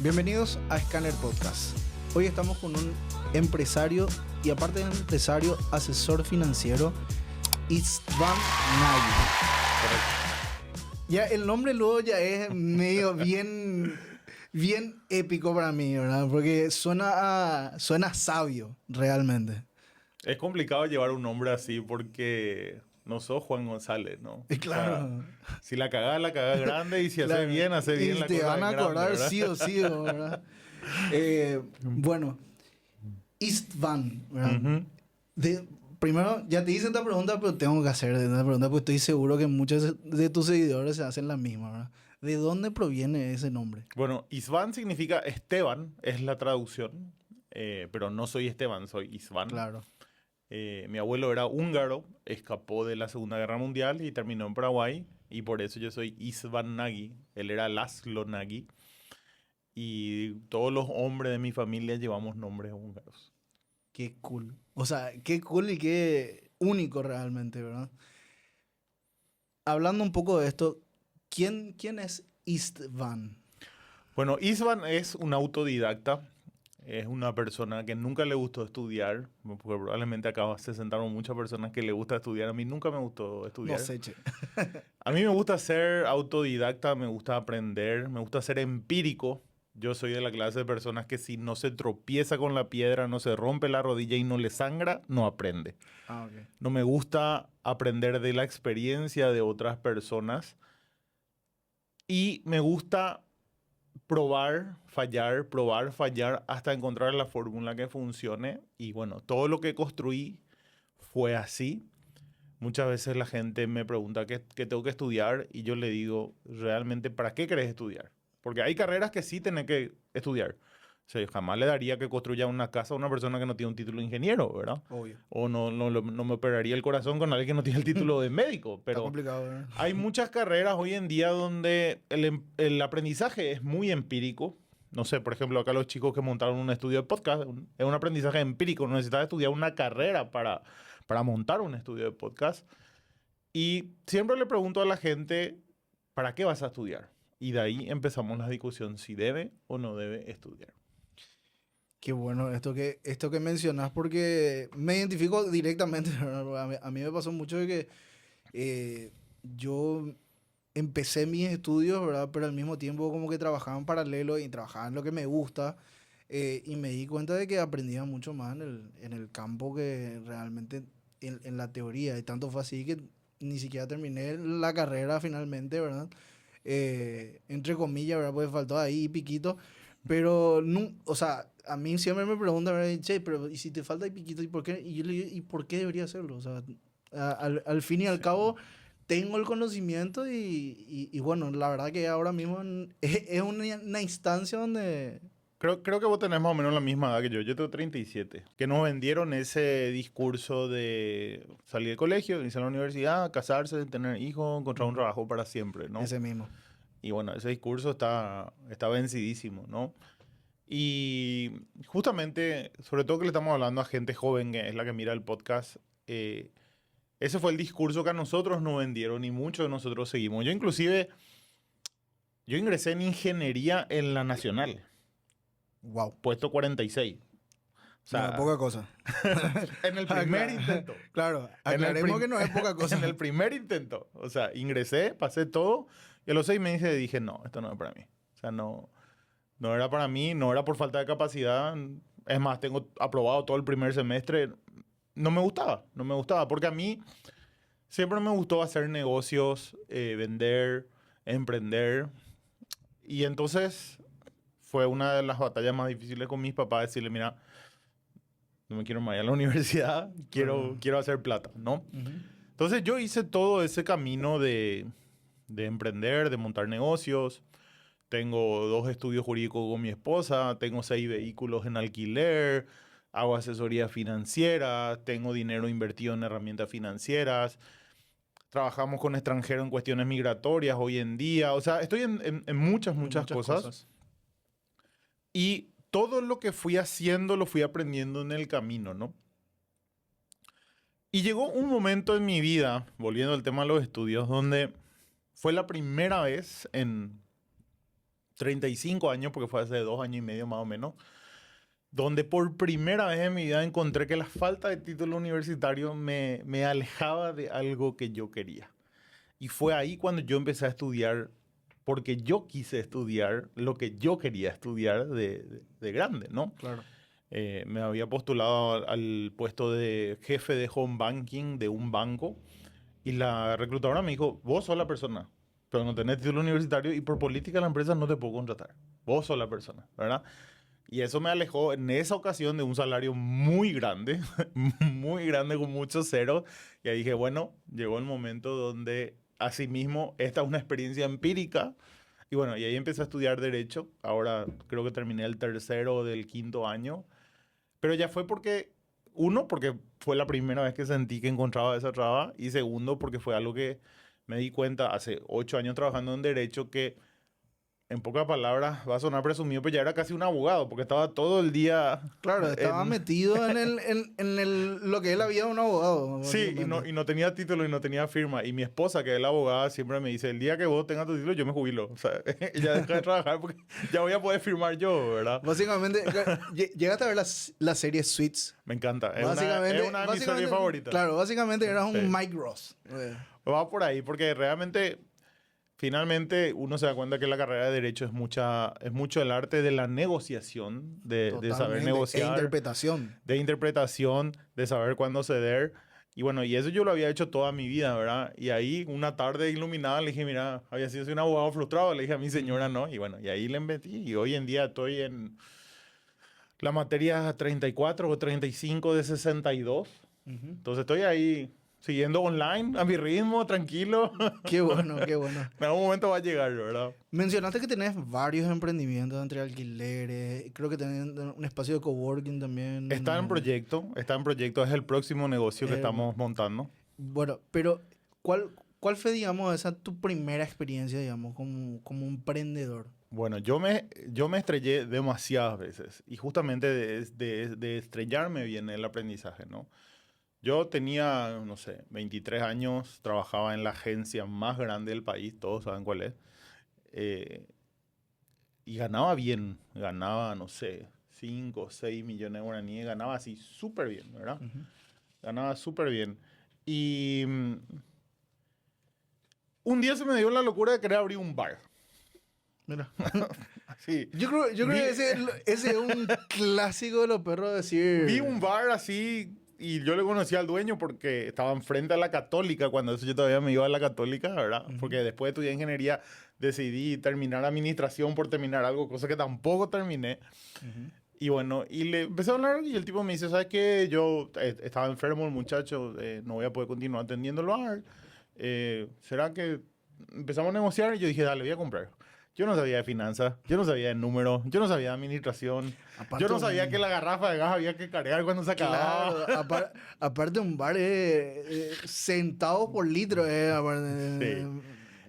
Bienvenidos a Scanner Podcast. Hoy estamos con un empresario y aparte de empresario, asesor financiero, István Nagy. Ya el nombre luego ya es medio bien épico para mí, ¿verdad? Porque suena sabio, realmente. Es complicado llevar un nombre así porque no sos Juan González, ¿no? O sea, Claro, si la cagás grande y si claro. hace Y bien la te cosa van en a grande, acordar ¿verdad? sí o sí, ¿verdad? Bueno, István, ¿verdad? Ujú. Primero, ya te hice esta pregunta, pero tengo que hacer esta pregunta porque estoy seguro que muchos de tus seguidores se hacen la misma, ¿verdad? ¿De dónde proviene ese nombre? Bueno, Isván significa Esteban, es la traducción, pero no soy Esteban, soy Isván. Claro. Mi abuelo era húngaro, escapó de la Segunda Guerra Mundial y terminó en Paraguay, y por eso yo soy István Nagy. Él era Laszlo Nagy, y todos los hombres de mi familia llevamos nombres húngaros. Qué cool. O sea, qué cool y qué único realmente, ¿verdad? Hablando un poco de esto, ¿quién es István? Bueno, Isvan es un autodidacta, es una persona que nunca le gustó estudiar, porque probablemente acá se sentaron muchas personas que le gusta estudiar. A mí nunca me gustó No estudiar. sé, che. A mí me gusta ser autodidacta, me gusta aprender, me gusta ser empírico. Yo soy de la clase de personas que si no se tropieza con la piedra, no se rompe la rodilla y no le sangra, no aprende. Ah, ok. No me gusta aprender de la experiencia de otras personas y me gusta probar, fallar hasta encontrar la fórmula que funcione. Y bueno, todo lo que construí fue así. Muchas veces la gente me pregunta qué tengo que estudiar y yo le digo, realmente, ¿para qué querés estudiar? Porque hay carreras que sí tenés que estudiar. O sea, yo jamás le daría que construya una casa a una persona que no tiene un título de ingeniero, ¿verdad? Obvio. O no me operaría el corazón con alguien que no tiene el título de médico. Está Pero complicado, ¿verdad? hay muchas carreras hoy en día donde el aprendizaje es muy empírico. No sé, por ejemplo, acá los chicos que montaron un estudio de podcast, es un aprendizaje empírico. No necesitas estudiar una carrera para montar un estudio de podcast. Y siempre le pregunto a la gente, ¿para qué vas a estudiar? Y de ahí empezamos la discusión si debe o no debe estudiar. Qué bueno esto que mencionas porque me identifico directamente, ¿verdad? A mí me pasó mucho de que yo empecé mis estudios, ¿verdad? Pero al mismo tiempo como que trabajaba en paralelo y trabajaba en lo que me gusta. Y me di cuenta de que aprendía mucho más en el campo que realmente en la teoría. Y tanto fue así que ni siquiera terminé la carrera finalmente, ¿verdad? Entre comillas, ¿verdad? Porque faltó ahí piquito. Pero, no, o sea, a mí siempre me preguntan, ¿verdad? Che, pero ¿y si te falta ahí piquito? ¿Y por qué? Y yo le digo, ¿y por qué debería hacerlo? O sea, al fin y al Sí. cabo tengo el conocimiento y bueno, la verdad que ahora mismo es una instancia donde... Creo que vos tenés más o menos la misma edad que yo. Yo tengo 37. Que nos vendieron ese discurso de salir del colegio, irse a la universidad, casarse, tener hijos, encontrar un Ujú. trabajo para siempre, ¿no? Ese mismo. Y bueno, ese discurso está vencidísimo, ¿no? Y justamente, sobre todo que le estamos hablando a gente joven, que es la que mira el podcast, ese fue el discurso que a nosotros nos vendieron y muchos de nosotros seguimos. Yo ingresé en ingeniería en la Nacional, Wow. puesto 46. O No es sea, poca cosa. en el primer intento. Claro, En el, aclaremos que no es poca en el cosa. primer intento. O sea, ingresé, pasé todo y a los 6 meses dije, no, esto no es para mí. O sea, no era para mí, no era por falta de capacidad. Es más, tengo aprobado todo el primer semestre. No me gustaba, porque a mí siempre me gustó hacer negocios, vender, emprender. Y entonces fue una de las batallas más difíciles con mis papás, decirle, mira, no me quiero más ir a la universidad, Claro. quiero hacer plata, ¿no? Ujú. Entonces yo hice todo ese camino de emprender, de montar negocios. Tengo 2 estudios jurídicos con mi esposa, tengo 6 vehículos en alquiler, hago asesoría financiera, tengo dinero invertido en herramientas financieras, trabajamos con extranjeros en cuestiones migratorias hoy en día. O sea, estoy en En muchas muchas cosas cosas. y todo lo que fui haciendo lo fui aprendiendo en el camino, ¿no? Y llegó un momento en mi vida, volviendo al tema de los estudios, donde fue la primera vez en 35 años, porque fue hace 2 años y medio más o menos, donde por primera vez en mi vida encontré que la falta de título universitario me alejaba de algo que yo quería. Y fue ahí cuando yo empecé a estudiar, porque yo quise estudiar lo que yo quería estudiar de grande, ¿no? Claro. Me había postulado al puesto de jefe de home banking de un banco y la reclutadora me dijo, vos sos la persona, pero no tenés título universitario y por política de la empresa no te puedo contratar. Vos sos la persona, ¿verdad? Y eso me alejó en esa ocasión de un salario muy grande, muy grande con muchos ceros. Y ahí dije, bueno, llegó el momento donde, asimismo, esta es una experiencia empírica. Y bueno, y ahí empecé a estudiar Derecho. Ahora creo que terminé el tercero del quinto año. Pero ya fue porque, uno, porque fue la primera vez que sentí que encontraba esa traba. Y segundo, porque fue algo que me di cuenta hace 8 años trabajando en Derecho que en pocas palabras, va a sonar presumido, pero ya era casi un abogado, porque estaba todo el día Claro, estaba en... metido lo que es la vida de un abogado, Sí, básicamente. y no tenía título y no tenía firma. Y mi esposa, que es la abogada, siempre me dice, el día que vos tengas tu título, yo me jubilo. O sea, ella deja de trabajar porque ya voy a poder firmar yo, ¿verdad? Básicamente, llegaste a ver la serie Suits. Me encanta. Básicamente, Es una de mis series favoritas. claro, básicamente eras un Sí. Mike Ross. Va por ahí, porque realmente... Finalmente, uno se da cuenta que la carrera de Derecho es mucho el arte de la negociación, de saber Totalmente. E negociar, interpretación. de interpretación, de saber cuándo ceder. Y bueno, y eso yo lo había hecho toda mi vida, ¿verdad? Y ahí, una tarde iluminada, le dije, mira, había sido un abogado frustrado, le dije a mi señora, no. Y bueno, y ahí le metí. Y hoy en día estoy en la materia 34 o 35 de 62. Ujú. Entonces estoy ahí siguiendo online, a mi ritmo, tranquilo. Qué bueno, qué bueno. En algún momento va a llegar, ¿verdad? Mencionaste que tenés varios emprendimientos entre alquileres. Creo que tenés un espacio de coworking también. Está en proyecto, es el próximo negocio que Eh, estamos montando. bueno, pero ¿cuál fue, digamos, esa tu primera experiencia, digamos, como emprendedor? Bueno, yo me estrellé demasiadas veces y justamente de estrellarme viene el aprendizaje, ¿no? Yo tenía, no sé, 23 años, trabajaba en la agencia más grande del país, todos saben cuál es, eh, y ganaba bien, ganaba, no sé, 5 o 6 millones de guaraníes, ganaba así súper bien, ¿verdad? Ujú. Ganaba súper bien. Y un día se me dio la locura de querer abrir un bar. Mira. Sí. Yo creo Vi, que ese es un clásico de los perros vi decir. un bar así y yo le conocía al dueño porque estaba enfrente a la Católica, cuando eso yo todavía me iba a la Católica, ¿verdad? Ujú, Porque después de estudiar ingeniería decidí terminar administración por terminar algo, cosa que tampoco terminé. ujú. Y bueno, y le empecé a hablar y el tipo me dice, ¿sabes qué? Yo estaba enfermo el muchacho, no voy a poder continuar atendiendo el bar. ¿Será que empezamos a negociar? Y yo dije, dale, voy a comprar. Yo no sabía de finanzas, yo no sabía de números, yo no sabía de administración, yo Aparte no sabía que un, la garrafa de gas había que cargar cuando se acababa. claro, aparte un bar centavos por litro, Sí.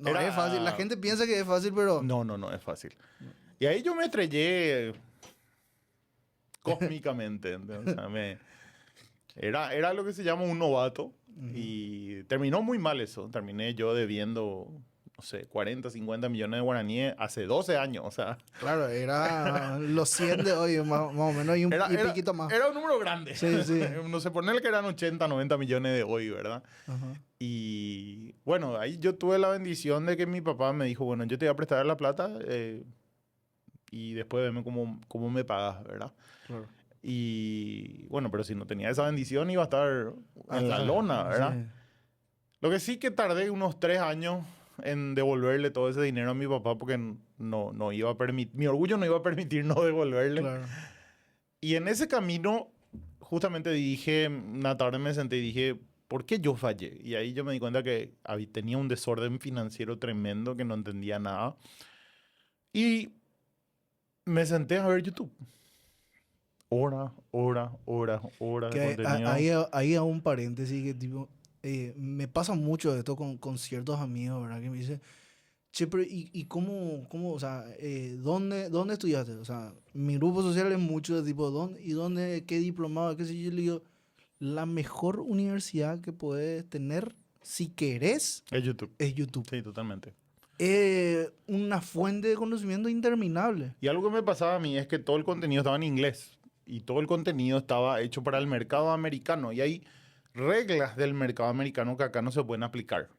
no es fácil. La Era... gente piensa que es fácil, pero No, no, no es fácil. Y ahí yo me estrellé cósmicamente. ¿Entendés? O sea, era lo que se llama un novato ujú, y terminó muy mal eso. Terminé yo debiendo, no sé, 40, 50 millones de guaraníes hace 12 años. O sea, claro, era los 100 de hoy, más o menos, y un era, y era, piquito más. era un número grande. Sí, sí. No sé, ponerle que eran 80, 90 millones de hoy, ¿verdad? Ajá, Y bueno, ahí yo tuve la bendición de que mi papá me dijo, bueno, yo te voy a prestar la plata y después veme cómo me pagas, ¿verdad? claro. Y bueno, pero si no tenía esa bendición iba a estar en la Hasta, lona, sí. ¿verdad? Lo que sí que tardé unos 3 años en devolverle todo ese dinero a mi papá porque no iba a permitir, mi orgullo no iba a permitir no devolverle. Claro. Y en ese camino, justamente dije, una tarde me senté y dije, ¿por qué yo fallé? Y ahí yo me di cuenta que tenía un desorden financiero tremendo, que no entendía nada. Y me senté a ver YouTube. Horas de Que contenido. ahí a un paréntesis que tipo, me pasa mucho esto con ciertos amigos, ¿verdad? Que me dicen, che, pero ¿y cómo, o sea, dónde estudiaste? O sea, mi grupo social es mucho de tipo, ¿dónde, qué diplomado, qué sé yo? Le digo, la mejor universidad que puedes tener, si querés, Es YouTube. es YouTube. Sí, totalmente. una fuente de conocimiento interminable. Y algo que me pasaba a mí es que todo el contenido estaba en inglés y todo el contenido estaba hecho para el mercado americano y hay reglas del mercado americano que acá no se pueden aplicar.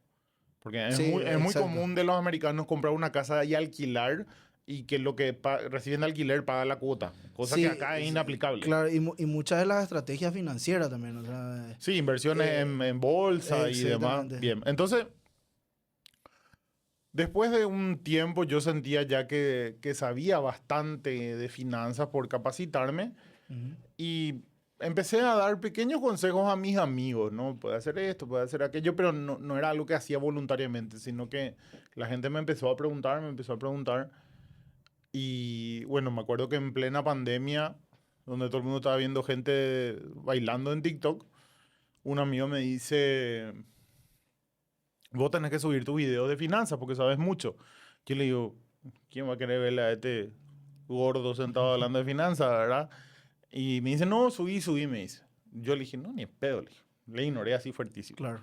Porque Sí, es muy exacto. común de los americanos comprar una casa y alquilar y que lo que reciben de alquiler paga la cuota, cosa que Sí, acá es inaplicable. claro, y muchas de las estrategias financieras también, o sea, Sí, inversiones en bolsa y demás. exactamente. Bien, entonces, después de un tiempo yo sentía ya que sabía bastante de finanzas por capacitarme Ujú. y empecé a dar pequeños consejos a mis amigos, ¿no? Puede hacer esto, puede hacer aquello, pero no era algo que hacía voluntariamente, sino que la gente me empezó a preguntar, me empezó a preguntar. Y bueno, me acuerdo que en plena pandemia, donde todo el mundo estaba viendo gente bailando en TikTok, un amigo me dice, vos tenés que subir tu video de finanzas porque sabes mucho. Yo le digo, ¿quién va a querer verle a este gordo sentado hablando de finanzas, verdad? Y me dice, no, subí, me dice. Yo le dije, no, ni en pedo, le dije. Le ignoré así fuertísimo. Claro.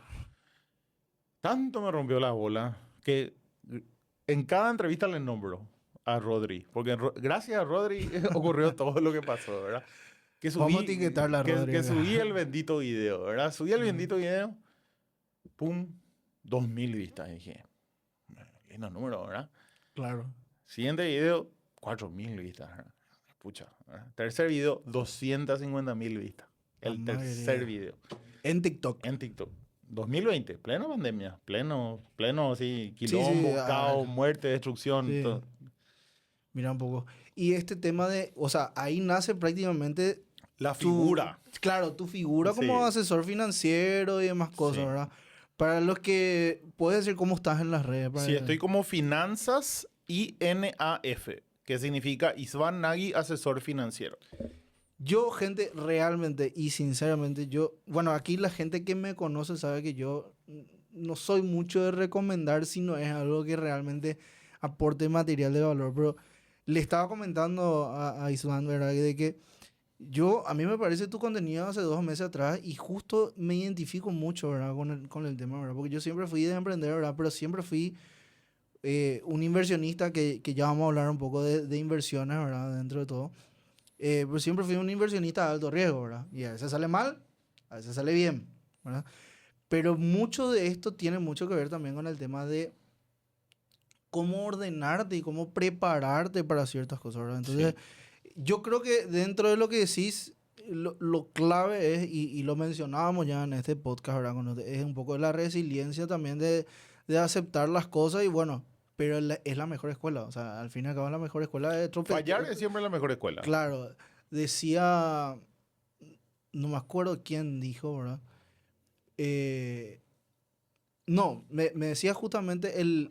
Tanto me rompió la bola que en cada entrevista le nombro a Rodri, porque gracias a Rodri ocurrió todo lo que pasó, ¿verdad? Que Vamos a subí, etiquetar la Rodri que subí acá. el bendito video, ¿verdad? Subí el Ujú. bendito video, pum, 2000 vistas. Y dije, lindo número, ¿verdad? Claro. Siguiente video, 4000 vistas, ¿verdad? Pucha, ¿verdad? Tercer video, 250.000 vistas. La El tercer madre. video En TikTok. en TikTok. 2020, pleno pandemia, pleno, así, Sí, sí, quilombo, caos, muerte, destrucción, sí. todo. Mira un poco. Y este tema de, o sea, ahí nace prácticamente La tu, figura, claro, tu figura como sí, asesor financiero y demás cosas, sí. ¿verdad? Para los que, puedes decir cómo estás en las redes. Sí, estoy como Finanzas INAF, que significa Isvan Nagy, asesor financiero. Yo, gente, realmente y sinceramente, yo, bueno, aquí la gente que me conoce sabe que yo no soy mucho de recomendar si no es algo que realmente aporte material de valor, pero le estaba comentando a Isman, ¿verdad? De que a mí me parece tu contenido hace 2 meses atrás y justo me identifico mucho, ¿verdad? Con el tema, ¿verdad? Porque yo siempre fui de emprender, ¿verdad? Pero siempre fui un inversionista que ya vamos a hablar un poco de inversiones, ¿verdad? Dentro de todo. Pero siempre fui un inversionista de alto riesgo, ¿verdad? Y a veces sale mal, a veces sale bien, ¿verdad? Pero mucho de esto tiene mucho que ver también con el tema de cómo ordenarte y cómo prepararte para ciertas cosas, ¿verdad? Entonces, Sí. yo creo que dentro de lo que decís, lo clave es, y lo mencionábamos ya en este podcast, ¿verdad? Es un poco de la resiliencia también de aceptar las cosas y bueno, pero es la mejor escuela, o sea, al fin y al cabo es la mejor escuela de Fallar es siempre la mejor escuela. Claro, decía, no me acuerdo quién dijo, ¿verdad? Eh, no, me decía justamente el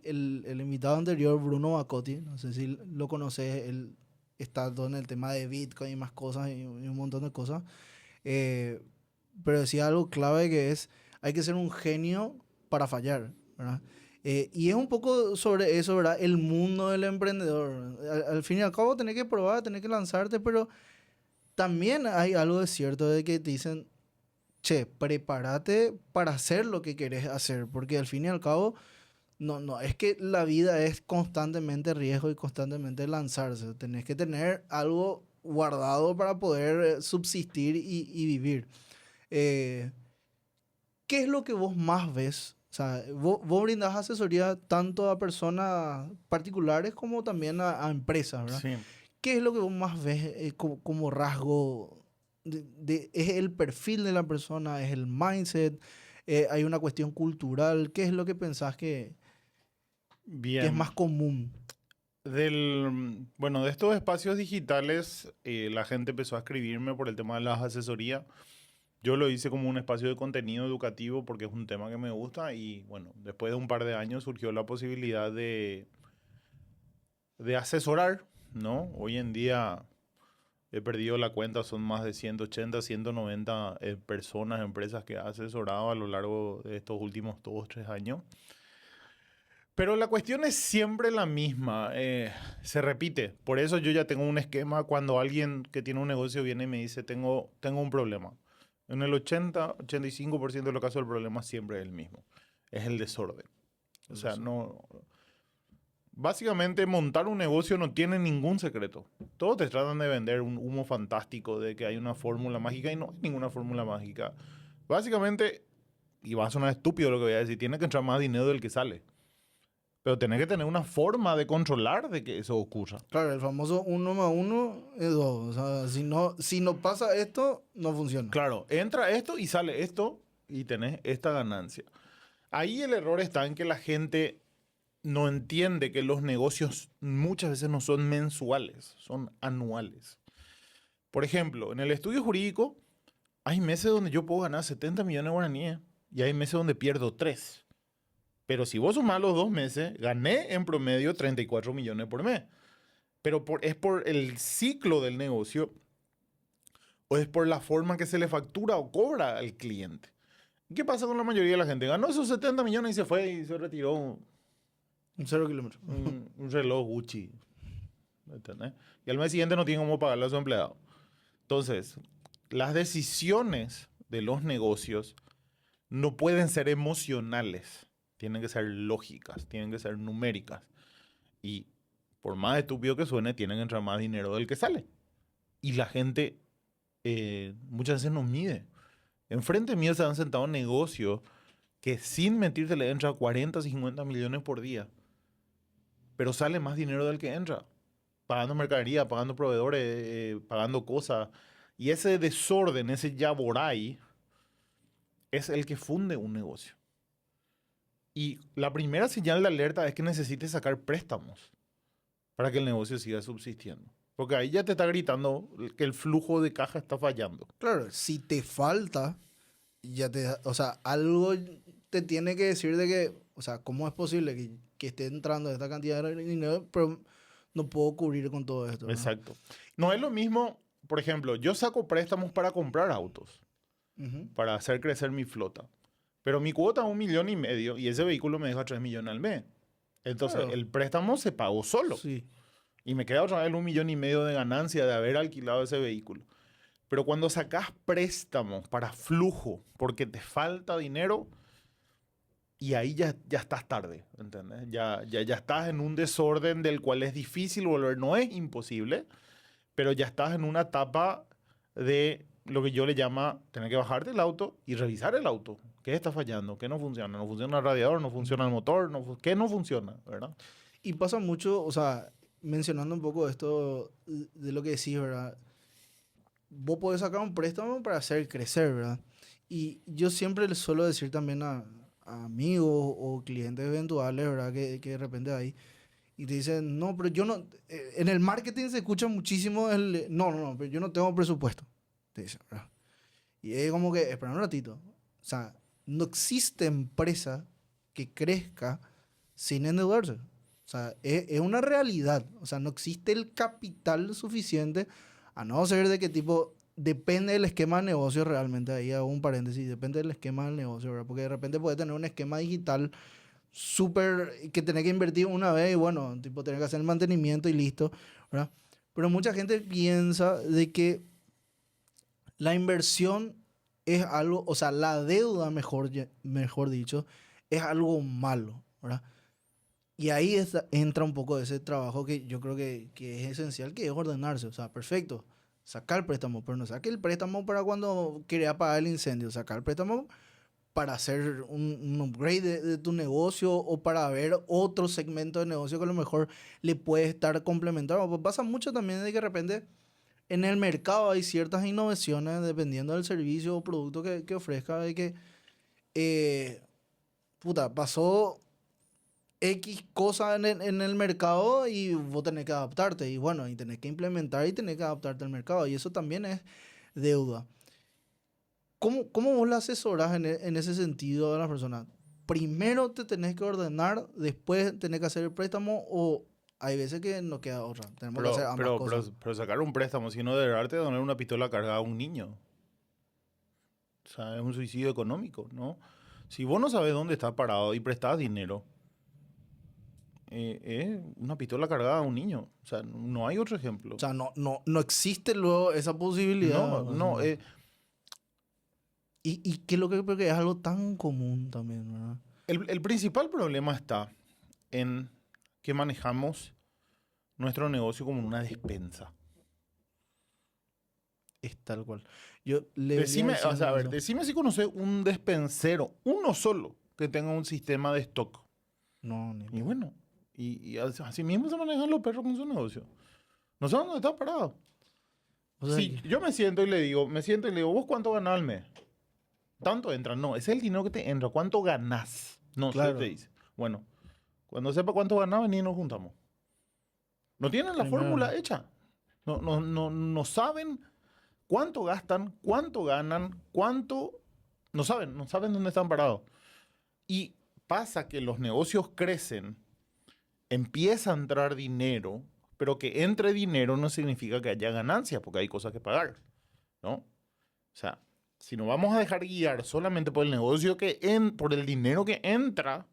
invitado anterior, Bruno Bacotti, no sé si lo conoces, él está todo en el tema de Bitcoin y más cosas y un montón de cosas, eh, pero decía algo clave que es, hay que ser un genio para fallar, ¿verdad? Y es un poco sobre eso, ¿verdad? El mundo del emprendedor. Al fin y al cabo tenés que probar, tenés que lanzarte, pero también hay algo de cierto de que te dicen, che, prepárate para hacer lo que querés hacer, porque al fin y al cabo, no es que la vida es constantemente riesgo y constantemente lanzarse, tenés que tener algo guardado para poder subsistir y vivir. Eh, ¿Qué es lo que vos más ves? O sea, vos brindás asesoría tanto a personas particulares como también a empresas, ¿verdad? Sí. ¿Qué es lo que vos más ves como rasgo? ¿Es el perfil de la persona? ¿Es el mindset? ¿Hay una cuestión cultural? ¿Qué es lo que pensás que es Bien. más común? Bueno, de estos espacios digitales, la gente empezó a escribirme por el tema de las asesorías. Yo lo hice como un espacio de contenido educativo porque es un tema que me gusta y bueno, después de un par de años surgió la posibilidad de asesorar, ¿no? Hoy en día he perdido la cuenta, son más de 180, 190 personas, empresas que he asesorado a lo largo de estos últimos 2, 3 años. Pero la cuestión es siempre la misma, se repite. Por eso yo ya tengo un esquema cuando alguien que tiene un negocio viene y me dice, tengo un problema. En el 80, 85% de los casos el problema siempre es el mismo, es el desorden. O El sea, desorden. no, básicamente montar un negocio no tiene ningún secreto. Todos te tratan de vender un humo fantástico de que hay una fórmula mágica y no hay ninguna fórmula mágica. Básicamente, y va a sonar estúpido lo que voy a decir, tiene que entrar más dinero del que sale. Pero tenés que tener una forma de controlar de que eso ocurra. Claro, el famoso 1 más 1 es 2. O sea, si no pasa esto, no funciona. Claro, entra esto y sale esto y tenés esta ganancia. Ahí el error está en que la gente no entiende que los negocios muchas veces no son mensuales, son anuales. Por ejemplo, en el estudio jurídico hay meses donde yo puedo ganar 70 millones de guaraníes y hay meses donde pierdo 3. Pero si vos sumás los 2 meses, gané en promedio 34 millones por mes. Pero es por el ciclo del negocio o es por la forma que se le factura o cobra al cliente. ¿Qué pasa con la mayoría de la gente? Ganó esos 70 millones y se fue y se retiró Un 0 kilómetro. un reloj Gucci. ¿Entendés? Y al mes siguiente no tiene cómo pagarle a su empleado. Entonces, las decisiones de los negocios no pueden ser emocionales. Tienen que ser lógicas, tienen que ser numéricas. Y por más estúpido que suene, tienen que entrar más dinero del que sale. Y la gente muchas veces no mide. Enfrente mío se han sentado negocios que sin mentirte le entra 40, 50 millones por día. Pero sale más dinero del que entra. Pagando mercadería, pagando proveedores, pagando cosas. Y ese desorden, ese yaboray, es el que funde un negocio. Y la primera señal de alerta es que necesites sacar préstamos para que el negocio siga subsistiendo. Porque ahí ya te está gritando que el flujo de caja está fallando. Claro, si te falta, o sea, algo te tiene que decir de que, o sea, ¿cómo es posible que esté entrando esta cantidad de dinero, pero no puedo cubrir con todo esto, ¿no? Exacto. No es lo mismo, por ejemplo, yo saco préstamos para comprar autos, para hacer crecer mi flota. Pero mi cuota es 1,5 millones y ese vehículo me deja 3 millones al mes. Entonces, Claro. el préstamo se pagó solo. Sí. Y me queda otra vez 1,5 millones de ganancia de haber alquilado ese vehículo. Pero cuando sacas préstamos para flujo porque te falta dinero, y ahí ya estás tarde, ¿entendés? Ya estás en un desorden del cual es difícil volver. No es imposible, pero ya estás en una etapa de lo que yo le llamo tener que bajarte del auto y revisar el auto. ¿Qué está fallando? ¿Qué no funciona? ¿No funciona el radiador? ¿No funciona el motor? ¿Qué no funciona? ¿Verdad? Y pasa mucho, o sea, mencionando un poco esto de lo que decís, ¿verdad? Vos podés sacar un préstamo para hacer crecer, ¿verdad? Y yo siempre les suelo decir también a amigos o clientes eventuales, ¿verdad? Que de repente hay y te dicen, no, pero yo no... en el marketing se escucha muchísimo no, pero yo no tengo presupuesto, te dicen, ¿verdad? Y es como que, espera un ratito, o sea, no existe empresa que crezca sin endeudarse. O sea, es una realidad. O sea, no existe el capital suficiente, a no ser de qué tipo, depende del esquema de negocio realmente. Ahí hago un paréntesis, depende del esquema del negocio, ¿verdad? Porque de repente puede tener un esquema digital súper que tenés que invertir una vez y bueno, tipo tener que hacer el mantenimiento y listo, ¿verdad? Pero mucha gente piensa de que la inversión es algo, o sea, la deuda, mejor dicho, es algo malo, ¿verdad? Y ahí entra un poco de ese trabajo que yo creo que es esencial, que es ordenarse. O sea, perfecto, sacar el préstamo, pero no saque el préstamo para cuando quería apagar el incendio. Sacar el préstamo para hacer un upgrade de tu negocio o para ver otro segmento de negocio que a lo mejor le puede estar complementando. Pues pasa mucho también de que de repente en el mercado hay ciertas innovaciones dependiendo del servicio o producto que ofrezca, de que, pasó X cosa en el mercado y vos tenés que adaptarte. Y bueno, y tenés que implementar y tenés que adaptarte al mercado. Y eso también es deuda. ¿Cómo vos la asesorás en ese sentido a las personas? Primero te tenés que ordenar, después tenés que hacer el préstamo o hay veces que no queda otra. Tenemos que hacer ambas cosas. Pero sacar un préstamo, sino de darte donar una pistola cargada a un niño. O sea, es un suicidio económico, ¿no? Si vos no sabes dónde estás parado y prestás dinero, es una pistola cargada a un niño. O sea, no hay otro ejemplo. O sea, no existe luego esa posibilidad. No. Y que lo que creo que es algo tan común también, ¿verdad? El principal problema está en que manejamos nuestro negocio como una despensa. Es tal cual. Yo le Decime, venía o sea, a ver, diciendo eso. decime si conoces un despensero, uno solo, que tenga un sistema de stock. No, ni Y idea. bueno, y así mismo se manejan los perros con su negocio. No saben dónde están parados. O sea, Si yo me siento y le digo, ¿vos cuánto ganás al mes? Tanto entra, no, ese es el dinero que te entra. ¿Cuánto ganás? No sé, te claro, dice. Bueno, cuando sepa cuánto ganás, vení y nos juntamos. No tienen la primero, fórmula hecha. No saben cuánto gastan, cuánto ganan, cuánto... no saben dónde están parados. Y pasa que los negocios crecen, empieza a entrar dinero, pero que entre dinero no significa que haya ganancias, porque hay cosas que pagar, ¿no? O sea, si nos vamos a dejar guiar solamente por el negocio por el dinero que entra,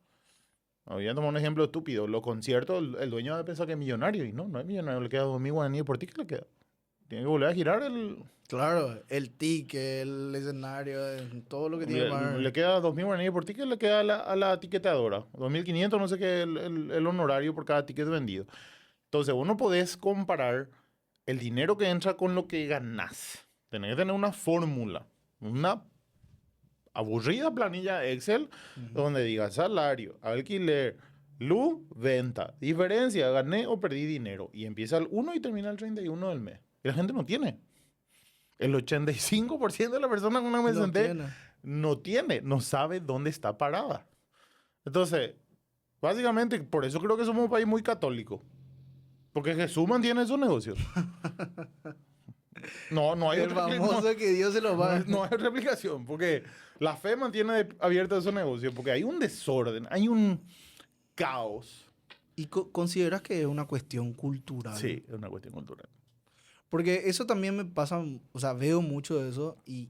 voy a tomar un ejemplo estúpido, los conciertos, el dueño va a pensar que es millonario, y no es millonario, le queda 2.000 guaraníes por ti, ¿qué le queda? Tiene que volver a girar claro, el ticket, el escenario, todo lo que tiene que le pagar. queda 2.000 guaraníes por ticket, le queda a la tiquetadora. 2.500, no sé qué, el honorario por cada ticket vendido. Entonces, vos no podés comparar el dinero que entra con lo que ganás. Tenés que tener una fórmula, una aburrida planilla Excel Ujú. donde diga salario, alquiler, luz, venta, diferencia, gané o perdí dinero. Y empieza el 1 y termina el 31 del mes. Y la gente no tiene. El 85% de la persona con la que me No senté tiene. no sabe dónde está parada. Entonces, básicamente, por eso creo que somos un país muy católico. Porque Jesús mantiene esos negocios. No hay El otra, no, famoso que Dios se lo no, va. no hay otra explicación. Porque la fe mantiene abiertos esos negocios. Porque hay un desorden, hay un caos. ¿Y consideras que es una cuestión cultural? Sí, es una cuestión cultural. Porque eso también me pasa, o sea, veo mucho de eso y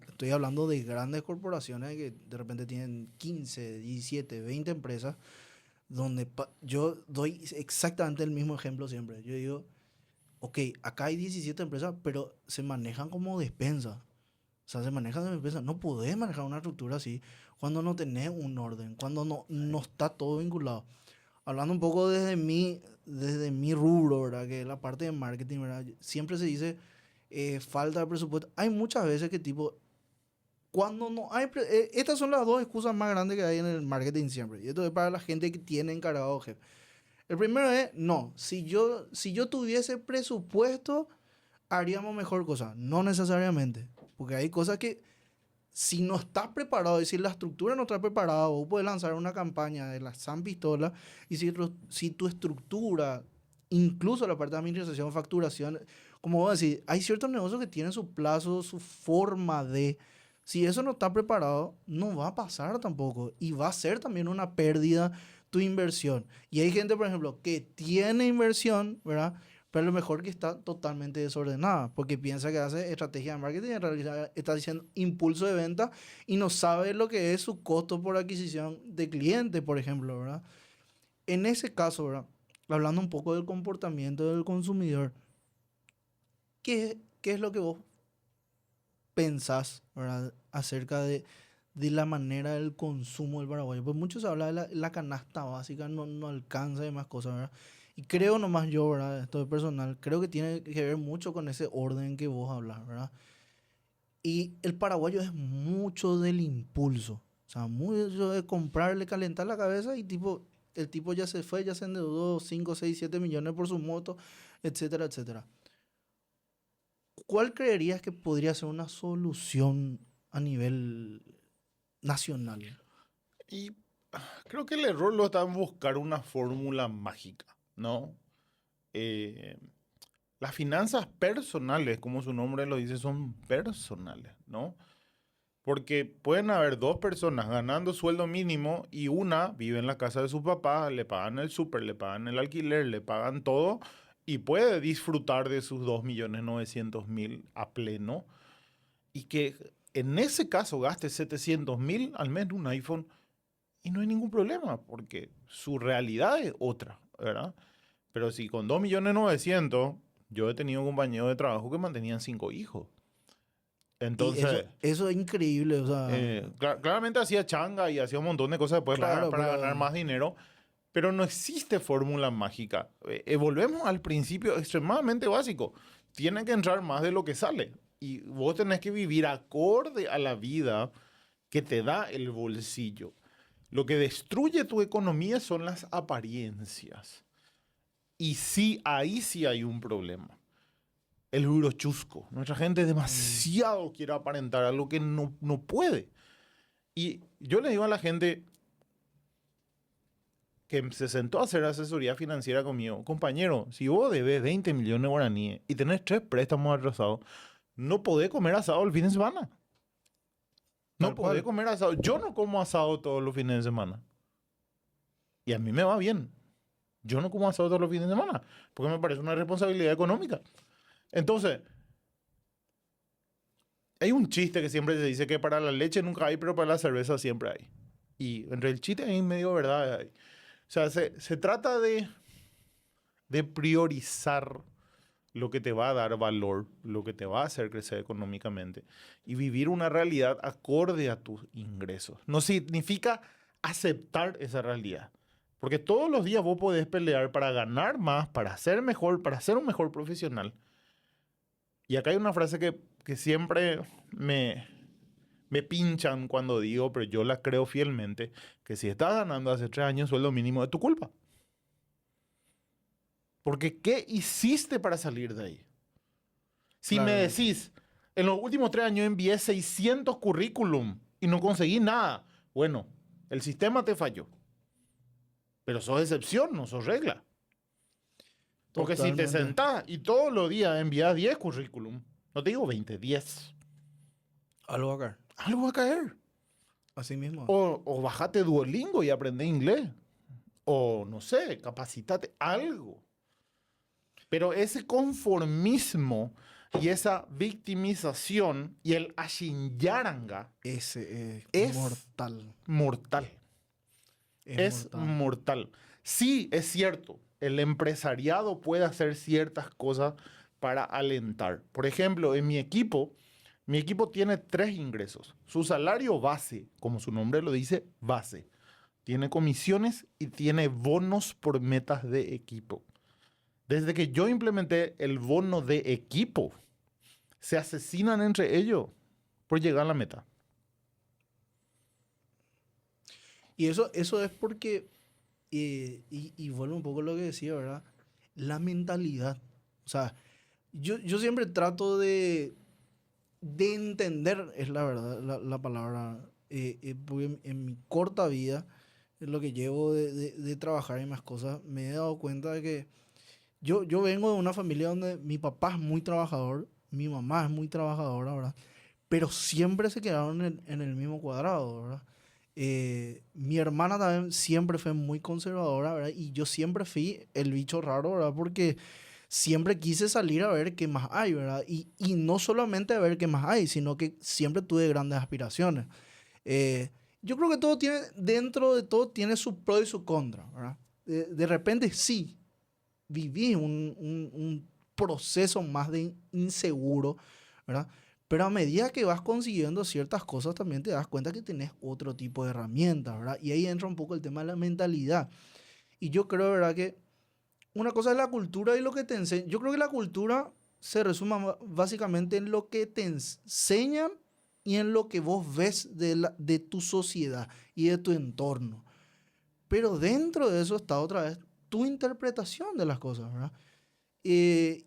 estoy hablando de grandes corporaciones que de repente tienen 15, 17, 20 empresas, donde yo doy exactamente el mismo ejemplo siempre. Yo digo, ok, acá hay 17 empresas, pero se manejan como despensa. O sea, se manejan como despensa. No podés manejar una estructura así cuando no tenés un orden, cuando no está todo vinculado. Hablando un poco desde mi rubro, ¿verdad? Que es la parte de marketing, ¿verdad? Siempre se dice falta de presupuesto. Hay muchas veces que tipo, cuando no hay... estas son las dos excusas más grandes que hay en el marketing siempre. Y esto es para la gente que tiene encargado jefe. El primero es, no, si yo tuviese presupuesto, haríamos mejor cosa. No necesariamente. Porque hay cosas que si no estás preparado, es decir, la estructura no está preparada, vos puedes lanzar una campaña de la San Pistola y si tu estructura, incluso la parte de administración, facturación, como vos decís, hay ciertos negocios que tienen su plazo, su forma de... Si eso no está preparado, no va a pasar tampoco y va a ser también una pérdida tu inversión. Y hay gente, por ejemplo, que tiene inversión, ¿verdad? Pero a lo mejor que está totalmente desordenada, porque piensa que hace estrategia de marketing, en realidad está diciendo impulso de venta y no sabe lo que es su costo por adquisición de cliente, por ejemplo, ¿verdad? En ese caso, ¿verdad? Hablando un poco del comportamiento del consumidor, ¿qué es lo que vos pensás, ¿verdad? Acerca de la manera del consumo del paraguayo? Pues mucho se habla de la canasta básica, no alcanza y más cosas, ¿verdad? Y creo nomás yo, ¿verdad? Esto es personal, creo que tiene que ver mucho con ese orden que vos hablas, ¿verdad? Y el paraguayo es mucho del impulso, o sea, mucho de comprarle, calentar la cabeza y tipo, el tipo ya se fue, ya se endeudó 5 6 7 millones por su moto, etcétera, etcétera. ¿Cuál creerías que podría ser una solución a nivel nacional? Y creo que el error lo está en buscar una fórmula mágica, ¿no? Eh, las finanzas personales, como su nombre lo dice, son personales, ¿no? Porque pueden haber dos personas ganando sueldo mínimo y una vive en la casa de su papá, le pagan el súper, le pagan el alquiler, le pagan todo y puede disfrutar de sus 2.900.000 a pleno y que en ese caso gaste 700.000 al mes en un iPhone y no hay ningún problema porque su realidad es otra, ¿verdad? Pero si con 2.900.000 yo he tenido compañeros de trabajo que mantenían 5 hijos. Y Entonces, eso es increíble, o sea, claramente hacía changa y hacía un montón de cosas después para, claro, para ganar pero más dinero, Pero no existe fórmula mágica. Volvemos al principio extremadamente básico. Tiene que entrar más de lo que sale. Y vos tenés que vivir acorde a la vida que te da el bolsillo. Lo que destruye tu economía son las apariencias. Y sí, ahí sí hay un problema. El euro chusco. Nuestra gente demasiado quiere aparentar algo que no puede. Y yo le digo a la gente que se sentó a hacer asesoría financiera conmigo, compañero, si vos debes 20 millones de guaraníes y tenés 3 préstamos atrasados, no podés comer asado el fin de semana. No Tal podés cual. comer asado. Yo no como asado todos los fines de semana. Y a mí me va bien. Yo no como asado todos los fines de semana, porque me parece una responsabilidad económica. Entonces, hay un chiste que siempre se dice que para la leche nunca hay, pero para la cerveza siempre hay. Y entre el chiste hay medio verdad. Hay. O sea, se trata de priorizar lo que te va a dar valor, lo que te va a hacer crecer económicamente y vivir una realidad acorde a tus ingresos. No significa aceptar esa realidad, porque todos los días vos podés pelear para ganar más, para ser mejor, para ser un mejor profesional. Y acá hay una frase que siempre me pinchan cuando digo, pero yo la creo fielmente, que si estás ganando hace 3 años sueldo mínimo, es tu culpa. Porque ¿qué hiciste para salir de ahí? Si me Claro. decís, en los últimos 3 años envié 600 currículum y no conseguí nada, bueno, el sistema te falló. Pero sos excepción, no sos regla. Porque si te Totalmente. sentás y todos los días envías 10 currículum, no te digo 20, 10, Algo acá. algo va a caer. Así mismo. O bajate Duolingo y aprende inglés. O no sé, capacitate, algo. Pero ese conformismo y esa victimización y el ashinyaranga Ese es es mortal. mortal. Es Es mortal. mortal. Sí, es cierto, el empresariado puede hacer ciertas cosas para alentar. Por ejemplo, en mi equipo tiene 3 ingresos. Su salario base, como su nombre lo dice, base. Tiene comisiones y tiene bonos por metas de equipo. Desde que yo implementé el bono de equipo, se asesinan entre ellos por llegar a la meta. Y eso es porque, y vuelvo un poco a lo que decía, ¿verdad? La mentalidad. O sea, yo siempre trato de entender, es la verdad, la palabra, porque en mi corta vida, en lo que llevo de trabajar en más cosas, me he dado cuenta de que yo vengo de una familia donde mi papá es muy trabajador, mi mamá es muy trabajadora, ¿verdad? Pero siempre se quedaron en el mismo cuadrado, ¿verdad? Mi hermana también siempre fue muy conservadora, ¿verdad? Y yo siempre fui el bicho raro, ¿verdad? Porque siempre quise salir a ver qué más hay, ¿verdad? Y no solamente a ver qué más hay, sino que siempre tuve grandes aspiraciones. Eh, yo creo que todo tiene, dentro de todo, tiene su pro y su contra, ¿verdad? De repente sí, viví un proceso más de inseguro, ¿verdad? Pero a medida que vas consiguiendo ciertas cosas, también te das cuenta que tenés otro tipo de herramientas, ¿verdad? Y ahí entra un poco el tema de la mentalidad. Y yo creo, ¿verdad? Que una cosa es la cultura y lo que te enseñan. Yo creo que la cultura se resume básicamente en lo que te enseñan y en lo que vos ves de tu sociedad y de tu entorno. Pero dentro de eso está otra vez tu interpretación de las cosas, ¿verdad? Y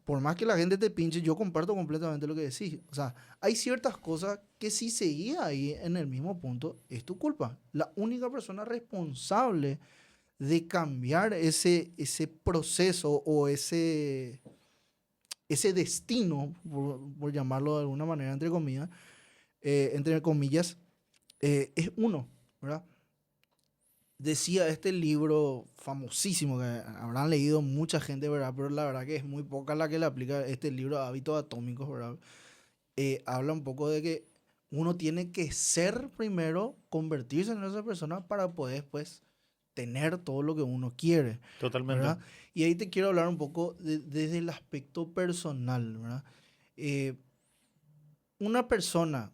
por más que la gente te pinche, yo comparto completamente lo que decís. O sea, hay ciertas cosas que si seguís ahí en el mismo punto, es tu culpa. La única persona responsable de cambiar ese proceso o ese destino, por llamarlo de alguna manera, entre comillas, es uno, ¿verdad? Decía este libro famosísimo que habrán leído mucha gente, ¿verdad? Pero la verdad que es muy poca la que le aplica este libro de hábitos atómicos, ¿verdad? Habla un poco de que uno tiene que ser primero, convertirse en esa persona para poder después tener todo lo que uno quiere, Totalmente. ¿verdad? Y ahí te quiero hablar un poco desde el aspecto personal, ¿verdad? Eh, una persona,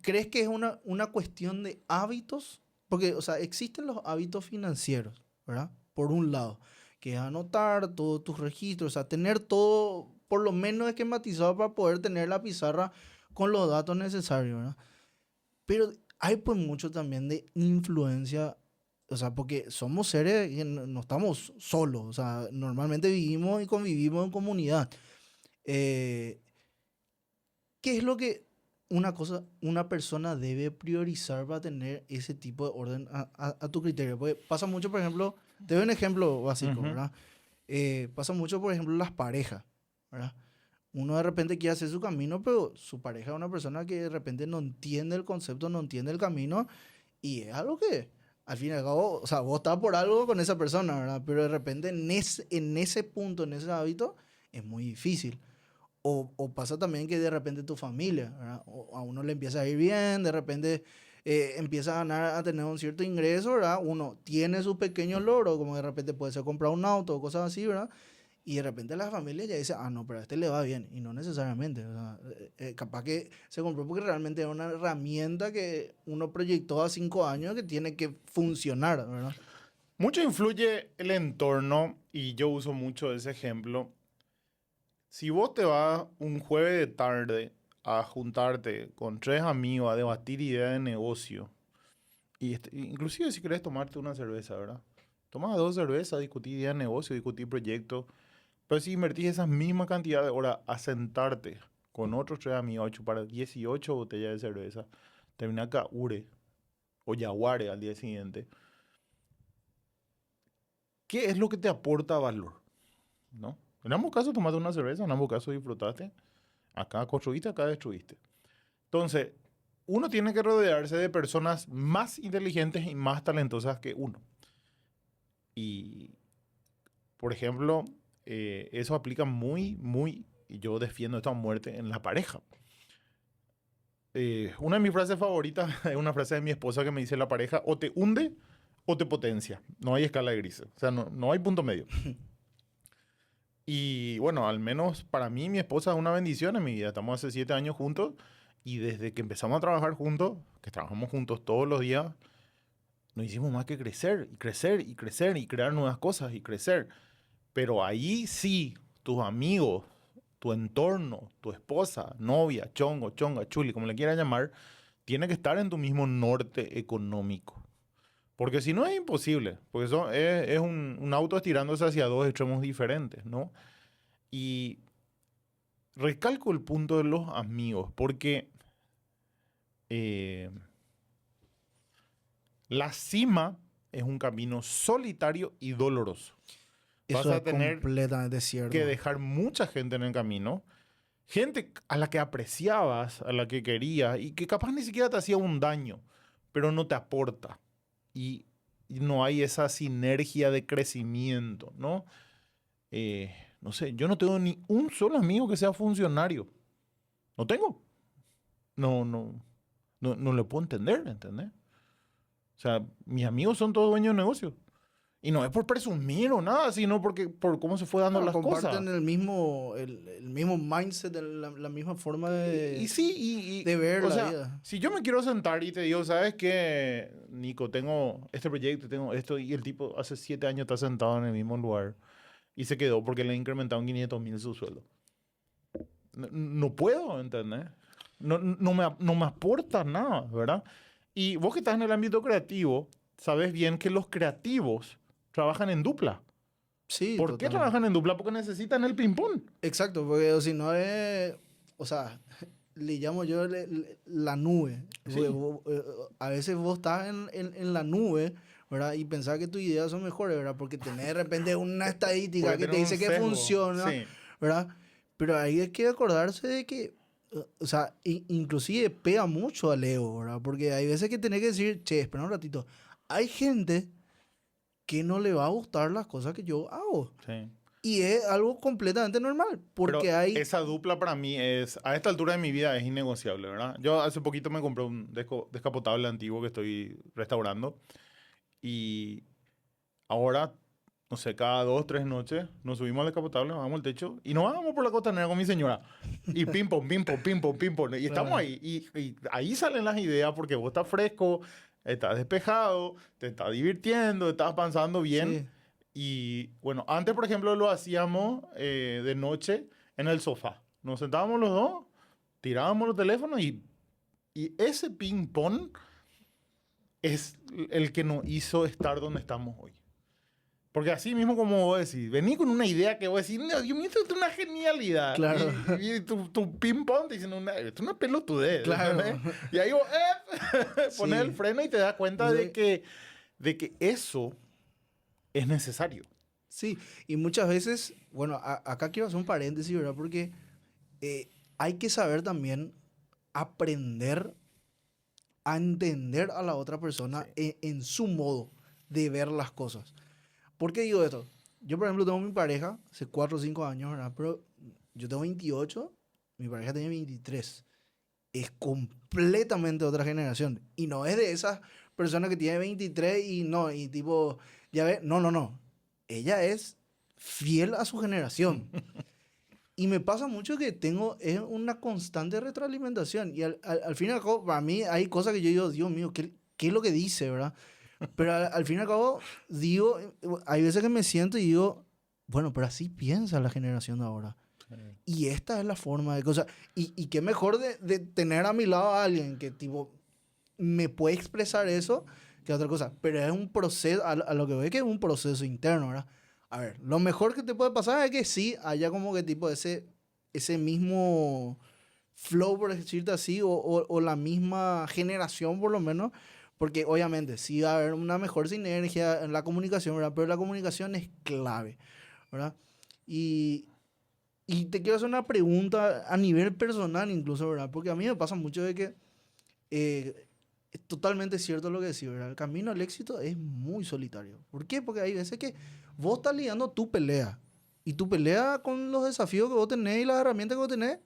¿crees que es una cuestión de hábitos porque, o sea, existen los hábitos financieros, ¿verdad? Por un lado, que es anotar todos tus registros, o sea, tener todo por lo menos esquematizado para poder tener la pizarra con los datos necesarios, ¿verdad? Pero hay pues mucho también de influencia, o sea, porque somos seres que no estamos solos, o sea, normalmente vivimos y convivimos en comunidad. Eh, ¿Qué es lo que una persona debe priorizar para tener ese tipo de orden a tu criterio? Porque pasa mucho, por ejemplo, te doy un ejemplo básico, Ujú. ¿verdad? Pasa mucho, por ejemplo, las parejas, ¿verdad? Uno de repente quiere hacer su camino, pero su pareja es una persona que de repente no entiende el concepto, no entiende el camino, y es algo que, al fin y al cabo, o sea, vos estás por algo con esa persona, ¿verdad? Pero de repente en ese punto, en ese hábito, es muy difícil. O pasa también que de repente tu familia, ¿verdad? O a uno le empieza a ir bien, de repente empieza a ganar, a tener un cierto ingreso, ¿verdad? Uno tiene sus pequeños logros, como de repente puede ser comprar un auto o cosas así, ¿verdad? Y de repente la familia ya dice, ah, no, pero a este le va bien. Y no necesariamente. O sea, capaz que se compró porque realmente es una herramienta que uno proyectó a 5 años que tiene que funcionar, ¿verdad? Mucho influye el entorno y yo uso mucho ese ejemplo. Si vos te vas un jueves de tarde a juntarte con tres amigos a debatir ideas de negocio, y inclusive si querés tomarte una cerveza, ¿verdad? Tomas dos cervezas, discutís ideas de negocio, discutís proyectos, pero si invertís esa misma cantidad de horas a sentarte con otros tres amigos a chupar 18 botellas de cerveza, termina Ure o Yaguare al día siguiente, ¿qué es lo que te aporta valor? ¿No? En ambos casos tomaste una cerveza, en ambos casos disfrutaste. Acá construiste, acá destruiste. Entonces, uno tiene que rodearse de personas más inteligentes y más talentosas que uno. Y, por ejemplo, eso aplica y yo defiendo esto a muerte, en la pareja. Una de mis frases favoritas es una frase de mi esposa que me dice: la pareja o te hunde o te potencia. No hay escala de grises. O sea, no hay punto medio. Y bueno, al menos para mí, mi esposa es una bendición en mi vida. Estamos hace 7 años juntos y desde que empezamos a trabajar juntos, que trabajamos juntos todos los días, no hicimos más que crecer y crecer y crecer y crear nuevas cosas y crecer. Pero ahí sí, tus amigos, tu entorno, tu esposa, novia, chongo, chonga, chuli, como le quieras llamar, tiene que estar en tu mismo norte económico. Porque si no es imposible, porque eso es un auto estirándose hacia dos extremos diferentes, ¿no? Y recalco el punto de los amigos, porque eh, la cima es un camino solitario y doloroso. Vas Eso es a tener completamente que cierto. dejar mucha gente en el camino, gente a la que apreciabas, a la que querías y que capaz ni siquiera te hacía un daño, pero no te aporta. Y no hay esa sinergia de crecimiento, ¿no? No sé, yo no tengo ni un solo amigo que sea funcionario. No tengo. No le puedo entender, ¿entendés? O sea, mis amigos son todos dueños de negocios. Y no es por presumir o nada, sino porque por cómo se fue dando No, las cosas. comparten el mismo mindset, la misma forma Y sí, de ver o la sea, vida. si yo me quiero sentar y te digo, ¿sabes qué, Nico? Tengo este proyecto, tengo esto, y el tipo hace 7 años está sentado en el mismo lugar y se quedó porque le incrementaron 500.000 su sueldo. No puedo, ¿entendés? No me aporta nada, ¿verdad? Y vos que estás en el ámbito creativo, sabes bien que los creativos trabajan en dupla. Sí, ¿Por qué totalmente. trabajan en dupla? Porque necesitan el ping-pong. Exacto, porque si no es, o sea, le llamo yo la nube. Porque Sí. a veces vos estás en la nube, ¿verdad? Y pensás que tus ideas son mejores, ¿verdad? Porque tenés de repente una estadística Porque que te tienen un dice que sesgo. funciona, Sí. ¿verdad? Pero ahí hay que acordarse de que, o sea, inclusive pega mucho al ego, ¿verdad? Porque hay veces que tenés que decir, che, espera un ratito. Hay gente que no le va a gustar las cosas que yo hago. Sí. Y es algo completamente normal, porque Pero hay. esa dupla para mí a esta altura de mi vida es innegociable, ¿verdad? Yo hace poquito me compré un descapotable antiguo que estoy restaurando y ahora, no sé, cada 2, 3 noches nos subimos al descapotable, nos vamos al techo y nos vamos por la costanera con mi señora. Y ping pong, ping pong, ping pong, ping pong. Y estamos Claro. ahí. Y ahí salen las ideas porque vos estás fresco. estás despejado, te estás divirtiendo, estás pasando bien. Sí, Y bueno, antes, por ejemplo, lo hacíamos de noche en el sofá. Nos sentábamos los dos, tirábamos los teléfonos y ese ping-pong es el que nos hizo estar donde estamos hoy. Porque así mismo como vos decís, vení con una idea que vos decís, no, Dios mío, esto es una genialidad. claro, Y tu ping-pong te dicen, esto es una pelotudez. claro. ¿Entendés? Y ahí vos pones el Sí. freno y te das cuenta Sí. de que eso es necesario. Sí, y muchas veces, bueno, acá quiero hacer un paréntesis, ¿verdad? Porque hay que saber también aprender a entender a la otra persona Sí. en su modo de ver las cosas. ¿Por qué digo esto? Yo, por ejemplo, tengo mi pareja hace 4 o 5 años, ¿verdad? Pero yo tengo 28, mi pareja tiene 23. Es completamente otra generación. Y no es de esas personas que tiene 23 y no, y tipo, ya ve, no, no, no. Ella es fiel a su generación. Y me pasa mucho que tengo es una constante retroalimentación. Y al fin y al cabo, para mí hay cosas que yo digo, Dios mío, ¿qué es lo que dice, verdad? Pero al fin y al cabo, digo, hay veces que me siento y digo, bueno, pero así piensa la generación de ahora. Y esta es la forma de cosas. Y qué mejor de tener a mi lado a alguien que tipo me puede expresar eso que otra cosa. Pero es un proceso, a lo que veo que es un proceso interno, ¿verdad? A ver, lo mejor que te puede pasar es que sí haya como que tipo ese mismo flow, por decirte así, o la misma generación por lo menos. Porque obviamente sí va a haber una mejor sinergia en la comunicación, ¿verdad? Pero la comunicación es clave, ¿verdad? Y, y te quiero hacer una pregunta a nivel personal incluso, ¿verdad? Porque a mí me pasa mucho de que es totalmente cierto lo que decís, ¿verdad? El camino al éxito es muy solitario. ¿Por qué? Porque hay veces que vos estás lidiando tu pelea. Y tu pelea con los desafíos que vos tenés y las herramientas que vos tenés,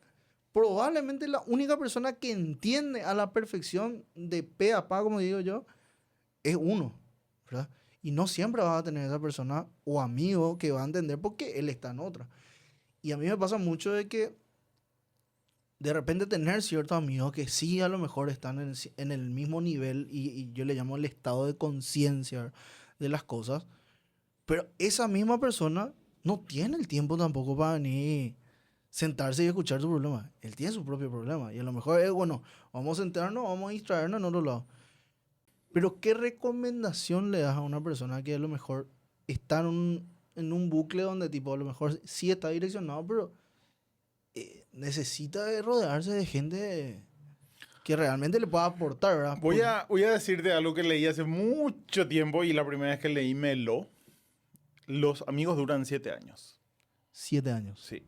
probablemente la única persona que entiende a la perfección de pe a pa, como digo yo, es uno, ¿verdad? Y no siempre vas a tener esa persona o amigo que va a entender porque él está en otra. Y a mí me pasa mucho de que de repente tener ciertos amigos que sí a lo mejor están en el mismo nivel y yo le llamo el estado de conciencia de las cosas, pero esa misma persona no tiene el tiempo tampoco para venir sentarse y escuchar su problema. Él tiene su propio problema y a lo mejor es, bueno, vamos a sentarnos, vamos a distraernos en otro lado. Pero ¿qué recomendación le das a una persona que a lo mejor está en un bucle donde tipo a lo mejor sí está direccionado, pero necesita de rodearse de gente que realmente le pueda aportar, ¿verdad? Voy a decirte algo que leí hace mucho tiempo y la primera vez que leí me lo. Los amigos duran 7 años. 7 años. Sí.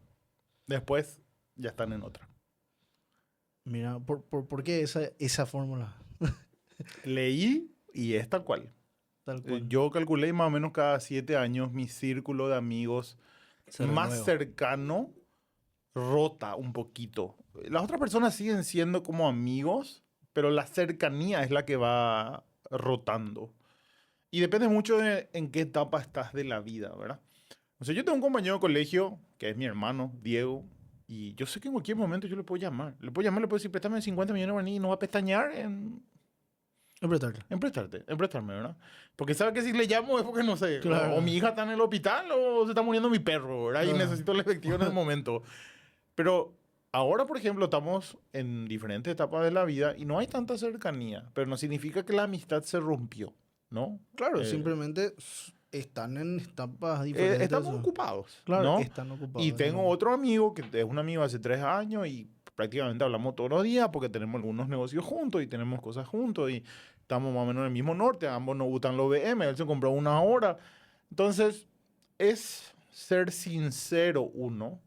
Después ya están en otra. Mira, ¿por qué esa fórmula? Leí y es tal cual. Tal cual. Yo calculé más o menos cada 7 años mi círculo de amigos Se más renueva. cercano rota un poquito. Las otras personas siguen siendo como amigos, pero la cercanía es la que va rotando. Y depende mucho de en qué etapa estás de la vida, ¿verdad? O sea, yo tengo un compañero de colegio que es mi hermano, Diego, y yo sé que en cualquier momento yo le puedo llamar. Le puedo decir, préstame 50 millones de guaraní y no va a pestañear en prestarme, ¿verdad? Porque sabe que si le llamo es porque no sé, Claro. o mi hija está en el hospital o se está muriendo mi perro, ¿verdad? Y Claro. necesito el efectivo en el momento. Pero ahora, por ejemplo, estamos en diferentes etapas de la vida y no hay tanta cercanía, pero no significa que la amistad se rompió, ¿no? Claro, Eh, simplemente están en etapas diferentes. estamos ocupados, Claro, ¿no? están ocupados. Y tengo otro amigo que es un amigo hace 3 años y prácticamente hablamos todos los días porque tenemos algunos negocios juntos y tenemos cosas juntos y estamos más o menos en el mismo norte, a ambos nos gustan los BM, él se compró una hora. Entonces, es ser sincero uno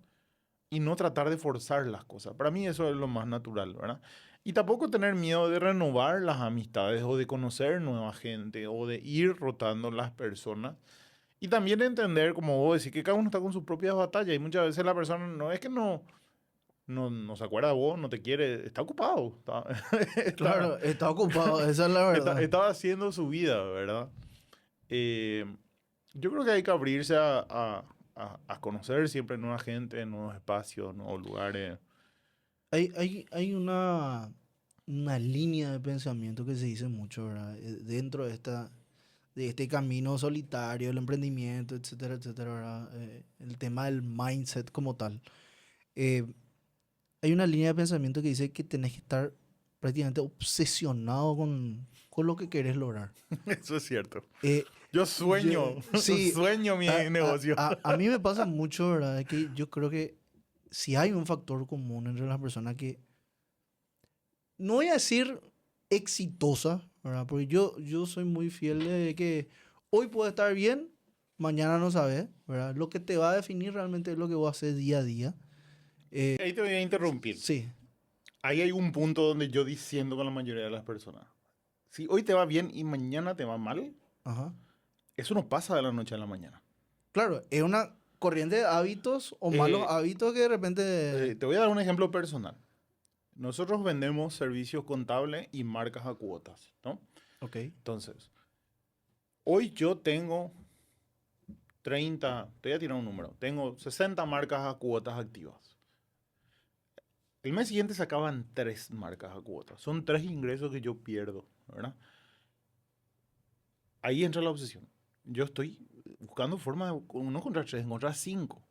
y no tratar de forzar las cosas. Para mí eso es lo más natural, ¿verdad? Y tampoco tener miedo de renovar las amistades o de conocer nueva gente o de ir rotando las personas. Y también entender, como vos decís, que cada uno está con sus propias batallas y muchas veces la persona no es que no se acuerda de vos, no te quiere, está ocupado. Claro, está ocupado, esa es la verdad. Está haciendo su vida, ¿verdad? Eh, yo creo que hay que abrirse a conocer siempre nueva gente, nuevos espacios, nuevos lugares. Hay una línea de pensamiento que se dice mucho, ¿verdad? Dentro de este camino solitario, el emprendimiento, etcétera, etcétera, ¿verdad? El tema del mindset como tal. Eh, Hay una línea de pensamiento que dice que tenés que estar prácticamente obsesionado con lo que querés lograr. Eso es cierto. Eh, Yo sueño, sí, sueño mi negocio. a mí me pasa mucho, ¿verdad? Que yo creo que si hay un factor común entre las personas que, no voy a decir exitosa, ¿verdad? Porque yo soy muy fiel de que hoy puede estar bien, mañana no sabes, ¿verdad? Lo que te va a definir realmente es lo que vos haces día a día. Ahí te voy a interrumpir. Sí, Ahí hay un punto donde yo diciendo con la mayoría de las personas. Si hoy te va bien y mañana te va mal, ajá. eso no pasa de la noche a la mañana. Claro, es una corriente de hábitos o malos Eh, hábitos que de repente... te voy a dar un ejemplo personal. Nosotros vendemos servicios contables y marcas a cuotas, ¿no? Ok, Entonces, hoy yo tengo 30, te voy a tirar un número, tengo 60 marcas a cuotas activas. El mes siguiente se acaban 3 marcas a cuotas. Son 3 ingresos que yo pierdo, ¿verdad? Ahí entra la obsesión. Yo estoy buscando formas de no encontrar 3, encontrar 5.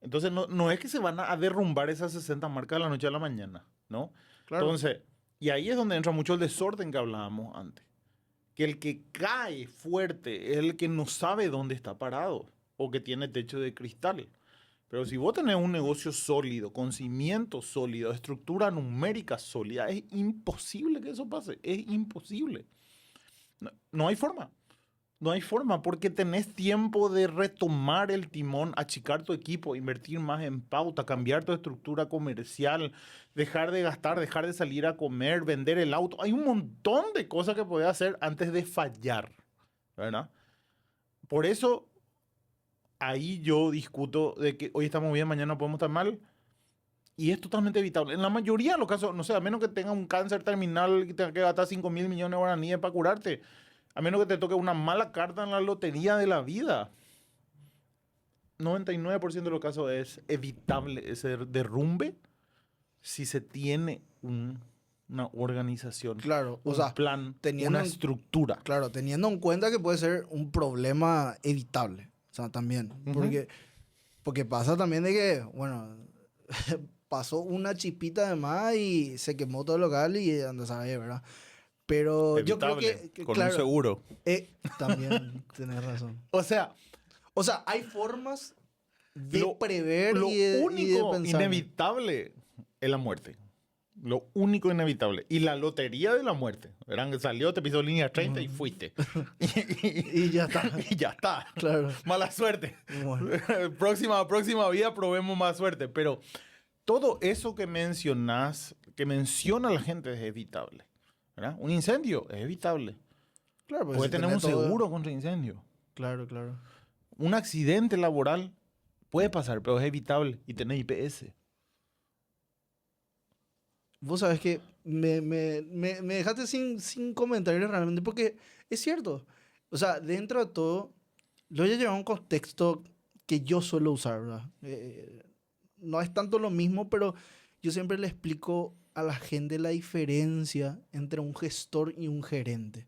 Entonces, no es que se van a derrumbar esas 60 marcas de la noche a la mañana, ¿no? claro. Entonces, y ahí es donde entra mucho el desorden que hablábamos antes. Que el que cae fuerte es el que no sabe dónde está parado o que tiene techo de cristal. Pero si vos tenés un negocio sólido, con cimiento sólido, estructura numérica sólida, es imposible que eso pase. Es imposible. No hay forma. No hay forma porque tenés tiempo de retomar el timón, achicar tu equipo, invertir más en pauta, cambiar tu estructura comercial, dejar de gastar, dejar de salir a comer, vender el auto. Hay un montón de cosas que puedes hacer antes de fallar, ¿verdad? Por eso ahí yo discuto de que hoy estamos bien, mañana podemos estar mal. Y es totalmente evitable. En la mayoría de los casos, no sé, a menos que tenga un cáncer terminal y tenga que gastar 5.000 millones de guaraníes para curarte, a menos que te toque una mala carta en la lotería de la vida, 99% de los casos es evitable ese derrumbe si se tiene una organización, Claro, o un sea, plan, teniendo una en, estructura. claro, teniendo en cuenta que puede ser un problema evitable, o sea, también, Ujú. porque pasa también de que, bueno, pasó una chispita de más y se quemó todo el local y anda a saber, ¿verdad? Pero yo creo Evitable, con un claro, seguro. también tenés razón. O sea, O sea, hay formas de lo, prever lo y de único pensar. inevitable es la muerte. Lo único inevitable. Y la lotería de la muerte. Verán, salió, te pisó línea 30 y Ujú. fuiste. Y ya está, Y ya está. claro. Mala suerte. Bueno, Próxima vida probemos más suerte. Pero todo eso que mencionas, que menciona la gente es evitable. ¿Verdad? Un incendio es evitable. claro, porque Puede si tener tenés un todo, seguro contra incendio. claro, claro. Un accidente laboral puede pasar, pero es evitable. Y tenés IPS. Vos sabés que me dejaste sin comentarios realmente, porque es cierto. O sea, dentro de todo, lo voy a llevar a un contexto que yo suelo usar, ¿verdad? No es tanto lo mismo, pero yo siempre le explico a la gente la diferencia entre un gestor y un gerente.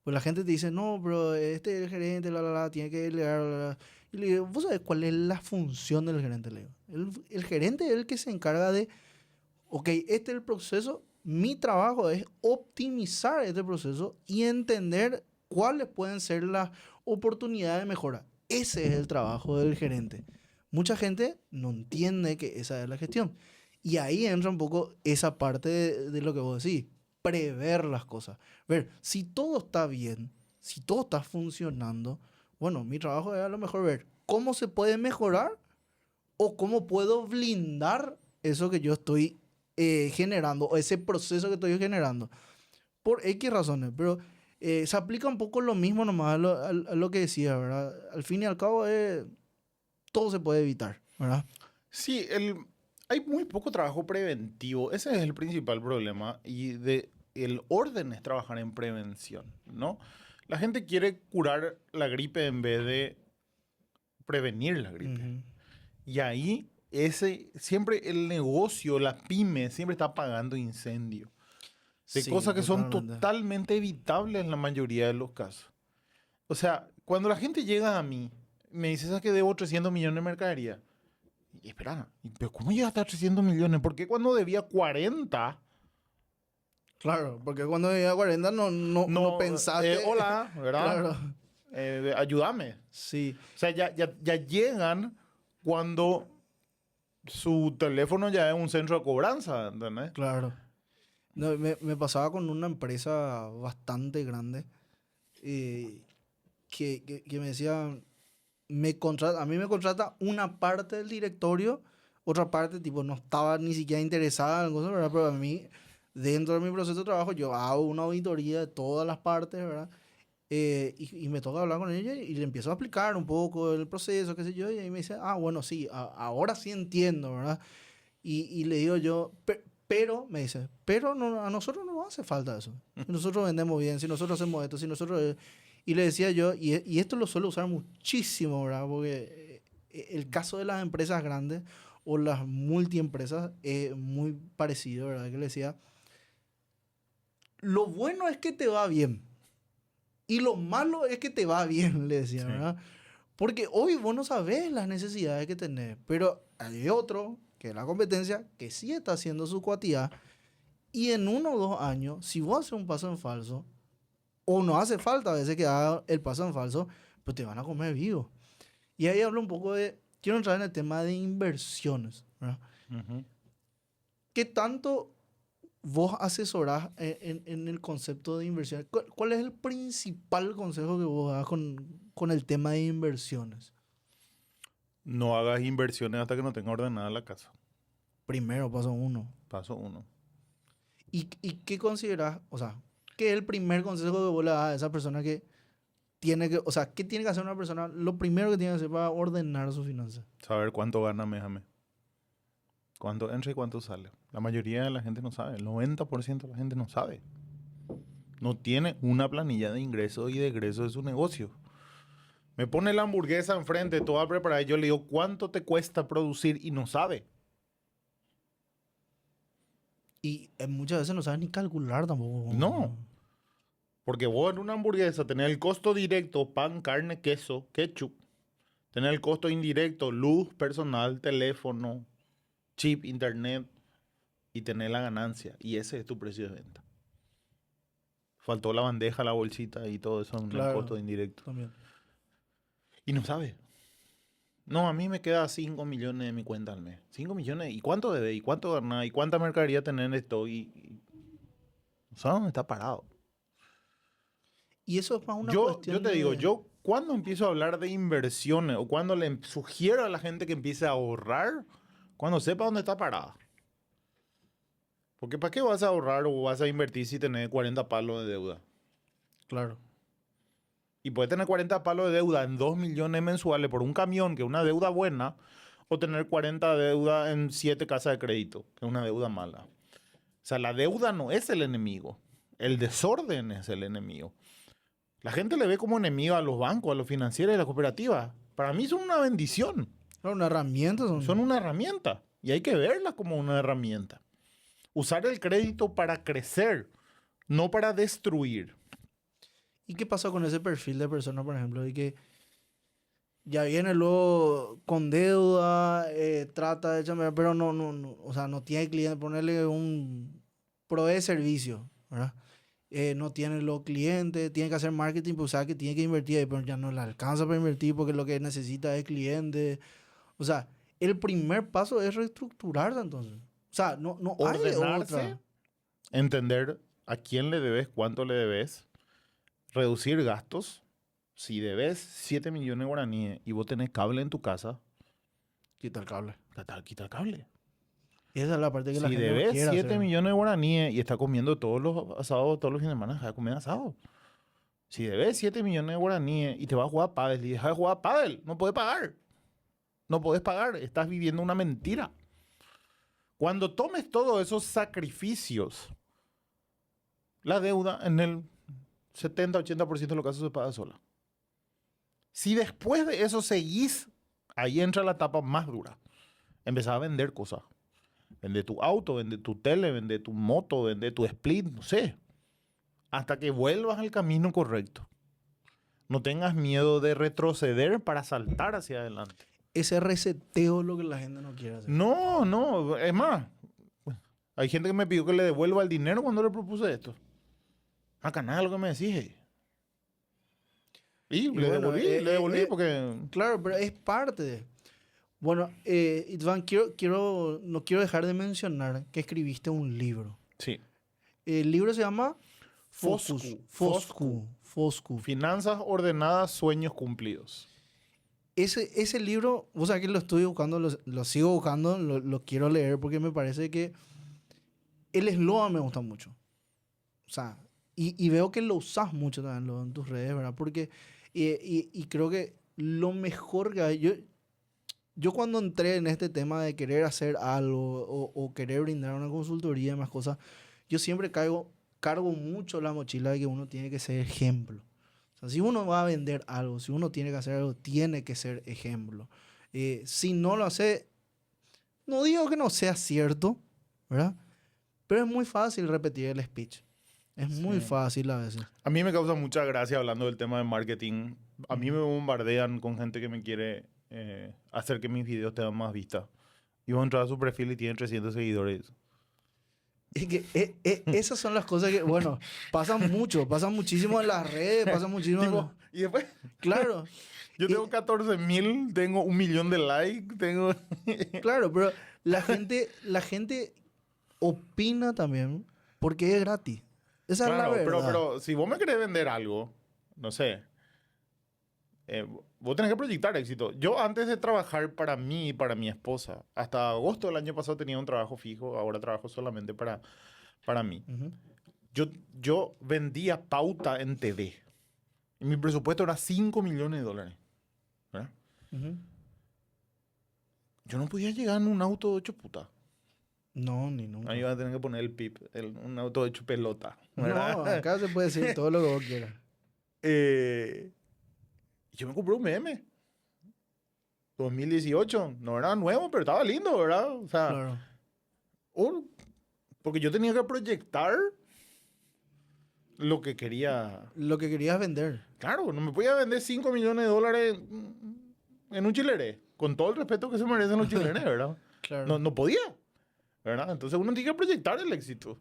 Pues la gente te dice, no, pero este es el gerente, tiene que delegar, la, la". Y le digo, ¿vos sabés cuál es la función del gerente? Le digo, el gerente es el que se encarga de, ok, este es el proceso, mi trabajo es optimizar este proceso y entender cuáles pueden ser las oportunidades de mejora. Ese es el trabajo del gerente. Mucha gente no entiende que esa es la gestión. Y ahí entra un poco esa parte de lo que vos decís, prever las cosas. Ver, si todo está bien, si todo está funcionando, bueno, mi trabajo es a lo mejor ver cómo se puede mejorar o cómo puedo blindar eso que yo estoy generando o ese proceso que estoy generando por X razones, pero se aplica un poco lo mismo nomás a lo que decía, ¿verdad? Al fin y al cabo, todo se puede evitar, ¿verdad? Sí, hay muy poco trabajo preventivo. Ese es el principal problema. Y el orden es trabajar en prevención, ¿no? La gente quiere curar la gripe en vez de prevenir la gripe. Ujú. Y ahí, siempre el negocio, la pyme, siempre está pagando incendio. De Sí, cosas que son totalmente. totalmente evitables en la mayoría de los casos. O sea, cuando la gente llega a mí, me dice, ¿sabes que debo 300 millones de mercadería? Y espera, ¿pero cómo llegaste a 300 millones? ¿Por qué cuando debía 40 Claro, porque cuando llegué a 40 no no, pensaste. hola, ¿verdad? Claro, Ayúdame. sí, O sea, ya llegan cuando su teléfono ya es un centro de cobranza, ¿entendés? claro. No, me pasaba con una empresa bastante grande eh, que me decía, a mí me contrata una parte del directorio, otra parte tipo no estaba ni siquiera interesada en cosas, ¿verdad? Pero a mí, dentro de mi proceso de trabajo, yo hago una auditoría de todas las partes, ¿verdad? Y me toca hablar con ella y le empiezo a explicar un poco el proceso, qué sé yo, y ahí me dice, ah, bueno, sí, ahora sí entiendo, ¿verdad? Y le digo yo, pero, me dice, pero no, a nosotros no nos hace falta eso. Si nosotros vendemos bien, si nosotros hacemos esto, si nosotros... Y le decía yo, y esto lo suelo usar muchísimo, ¿verdad? Porque el caso de las empresas grandes o las multiempresas es muy parecido, ¿verdad? Que le decía, lo bueno es que te va bien y lo malo es que te va bien, le decía, Sí. ¿verdad? Porque hoy vos no sabés las necesidades que tenés, pero hay otro, que es la competencia, que sí está haciendo su cuatía. Y en 1 o 2 años, si vos haces un paso en falso, o no hace falta a veces que haga el paso en falso, pues te van a comer vivo. Y ahí hablo un poco de, quiero entrar en el tema de inversiones, ¿verdad? Ujú. ¿Qué tanto vos asesorás en el concepto de inversiones? ¿Cuál es el principal consejo que vos das con el tema de inversiones? No hagas inversiones hasta que no tenga ordenada la casa. Primero, paso uno. Paso uno. ¿Y qué considerás? O sea, ¿qué es el primer consejo que vos le das a esa persona que tiene que, o sea, qué tiene que hacer una persona? Lo primero que tiene que hacer para ordenar sus finanzas. Saber cuánto gana mes a mes. Cuánto entra y cuánto sale. La mayoría de la gente no sabe. El 90% de la gente no sabe. No tiene una planilla de ingresos y de egresos de su negocio. Me pone la hamburguesa enfrente, toda preparada, y yo le digo, ¿cuánto te cuesta producir? Y no sabe. Y muchas veces no sabes ni calcular tampoco. No. Porque vos en una hamburguesa tenés el costo directo, pan, carne, queso, ketchup. Tenés el costo indirecto, luz, personal, teléfono, chip, internet. Y tenés la ganancia. Y ese es tu precio de venta. Faltó la bandeja, la bolsita y todo eso en el costo Claro, indirecto. también. Y no sabe. No, a mí me queda 5 millones de mi cuenta al mes. 5 millones. ¿Y cuánto debe? ¿Y cuánto gana? ¿Y cuánta mercadería tener en esto? No sabe dónde está parado. Y eso es más una Yo cuestión te digo, de... yo cuando empiezo a hablar de inversiones o cuando le sugiero a la gente que empiece a ahorrar, cuando sepa dónde está parada. Porque ¿para qué vas a ahorrar o vas a invertir si tenés 40 palos de deuda? Claro. Y puedes tener 40 palos de deuda en 2 millones mensuales por un camión, que es una deuda buena, o tener 40 de deuda en 7 casas de crédito, que es una deuda mala. O sea, la deuda no es el enemigo. El desorden es el enemigo. La gente le ve como enemigo a los bancos, a los financieros y a las cooperativas. Para mí son una bendición. Claro, una herramienta Son son... una herramienta. Y hay que verlas como una herramienta. Usar el crédito para crecer, no para destruir. ¿Y qué pasa con ese perfil de persona, por ejemplo, de que ya viene luego con deuda, trata de chambear, pero o sea, no tiene cliente, ponerle un provee servicio, ¿verdad? No tiene los clientes, tiene que hacer marketing, pues sabe que tiene que invertir ahí, pero ya no le alcanza para invertir porque lo que necesita es cliente. O sea, el primer paso es reestructurarse entonces. O sea, no hay de Ordenarse, otra. entender a quién le debes, cuánto le debes, reducir gastos. Si debes 7 millones de guaraníes y vos tenés cable en tu casa, Quita el cable. quita el cable. Esa es la parte que la Si gente no debes quiere 7 hacer. millones de guaraníes y está comiendo todos los asados, todos los fines de semana, deja de comer asado. Si debes 7 millones de guaraníes y te vas a jugar pádel y dejas de jugar pádel, no puedes pagar. No puedes pagar, estás viviendo una mentira. Cuando tomes todos esos sacrificios, la deuda en el 70-80% de los casos se paga sola. Si después de eso seguís, ahí entra la etapa más dura. Empezás a vender cosas. Vende tu auto, vende tu tele, vende tu moto, vende tu split, no sé. Hasta que vuelvas al camino correcto. No tengas miedo de retroceder para saltar hacia adelante. Ese reseteo es lo que la gente no quiere hacer. No, no, es más. Hay gente que me pidió que le devuelva el dinero cuando le propuse esto. Acá nada lo que me decís. Y le bueno, devolví porque... Claro, pero es parte de... Bueno, Itzvan, no quiero dejar de mencionar que escribiste un libro. Sí. El libro se llama Foscu. Foscu. Finanzas ordenadas, sueños cumplidos. Ese libro, o sea que lo estoy buscando, lo sigo buscando, lo quiero leer porque me parece que el eslogan me gusta mucho. O sea, y veo que lo usas mucho también en tus redes, ¿verdad? Porque, y creo que lo mejor que hay, yo cuando entré en este tema de querer hacer algo o querer brindar una consultoría y demás cosas, yo siempre cargo mucho la mochila de que uno tiene que ser ejemplo. O sea, si uno va a vender algo, si uno tiene que hacer algo, tiene que ser ejemplo. Si no lo hace, no digo que no sea cierto, ¿verdad? Pero es muy fácil repetir el speech. Es muy fácil a veces. A mí me causa mucha gracia hablando del tema de marketing. A mí me bombardean con gente que me quiere hacer que mis videos tengan más vistas. Y voy a entrar a su perfil y tienen 300 seguidores. Es que esas son las cosas que, bueno, pasan muchísimo en las redes, pasan muchísimo. Tipo, y después, Claro. yo tengo 14,000, tengo 1,000,000 de likes, tengo... Claro, pero la gente opina también porque es gratis. Esa es la Claro, verdad. pero si vos me querés vender algo, no sé, vos tenés que proyectar éxito. Yo antes de trabajar para mí y para mi esposa, hasta agosto del año pasado tenía un trabajo fijo, ahora trabajo solamente para mí. Ujú. Yo vendía pauta en TV. Y mi presupuesto era $5 millones, ¿verdad? Ujú. Yo no podía llegar en un auto hecho puta. No, ni nunca. Ahí iba a tener que poner el pip, un auto hecho pelota, No, ¿verdad? acá se puede decir todo lo que vos quieras. Yo me compré un BM. 2018. No era nuevo, pero estaba lindo, ¿verdad? O sea, Claro. porque yo tenía que proyectar lo que quería. Lo que querías vender. Claro, no me podía vender $5 millones en un chilere. Con todo el respeto que se merecen los chileres, ¿verdad? Claro. No podía, ¿verdad? Entonces uno tiene que proyectar el éxito.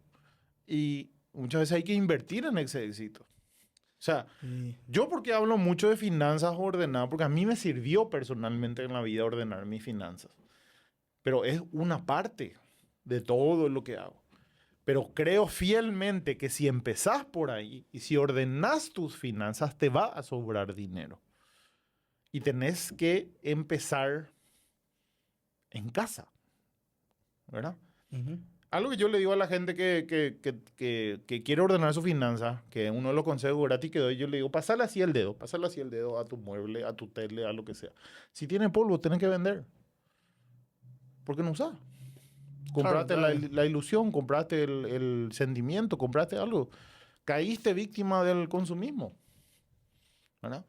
Y muchas veces hay que invertir en ese éxito. O sea, Y- yo porque hablo mucho de finanzas ordenadas, porque a mí me sirvió personalmente en la vida ordenar mis finanzas. Pero es una parte de todo lo que hago. Pero creo fielmente que si empezás por ahí y si ordenás tus finanzas, te va a sobrar dinero. Y tenés que empezar en casa, ¿verdad? Ujú. Algo que yo le digo a la gente que quiere ordenar su finanza, que uno de los consejos gratis que doy, yo le digo, pásale así el dedo a tu mueble, a tu tele, a lo que sea. Si tiene polvo, tenés que vender. ¿Por qué no usás? Compraste Claro. la ilusión, compraste el sentimiento, compraste algo. Caíste víctima del consumismo, ¿verdad?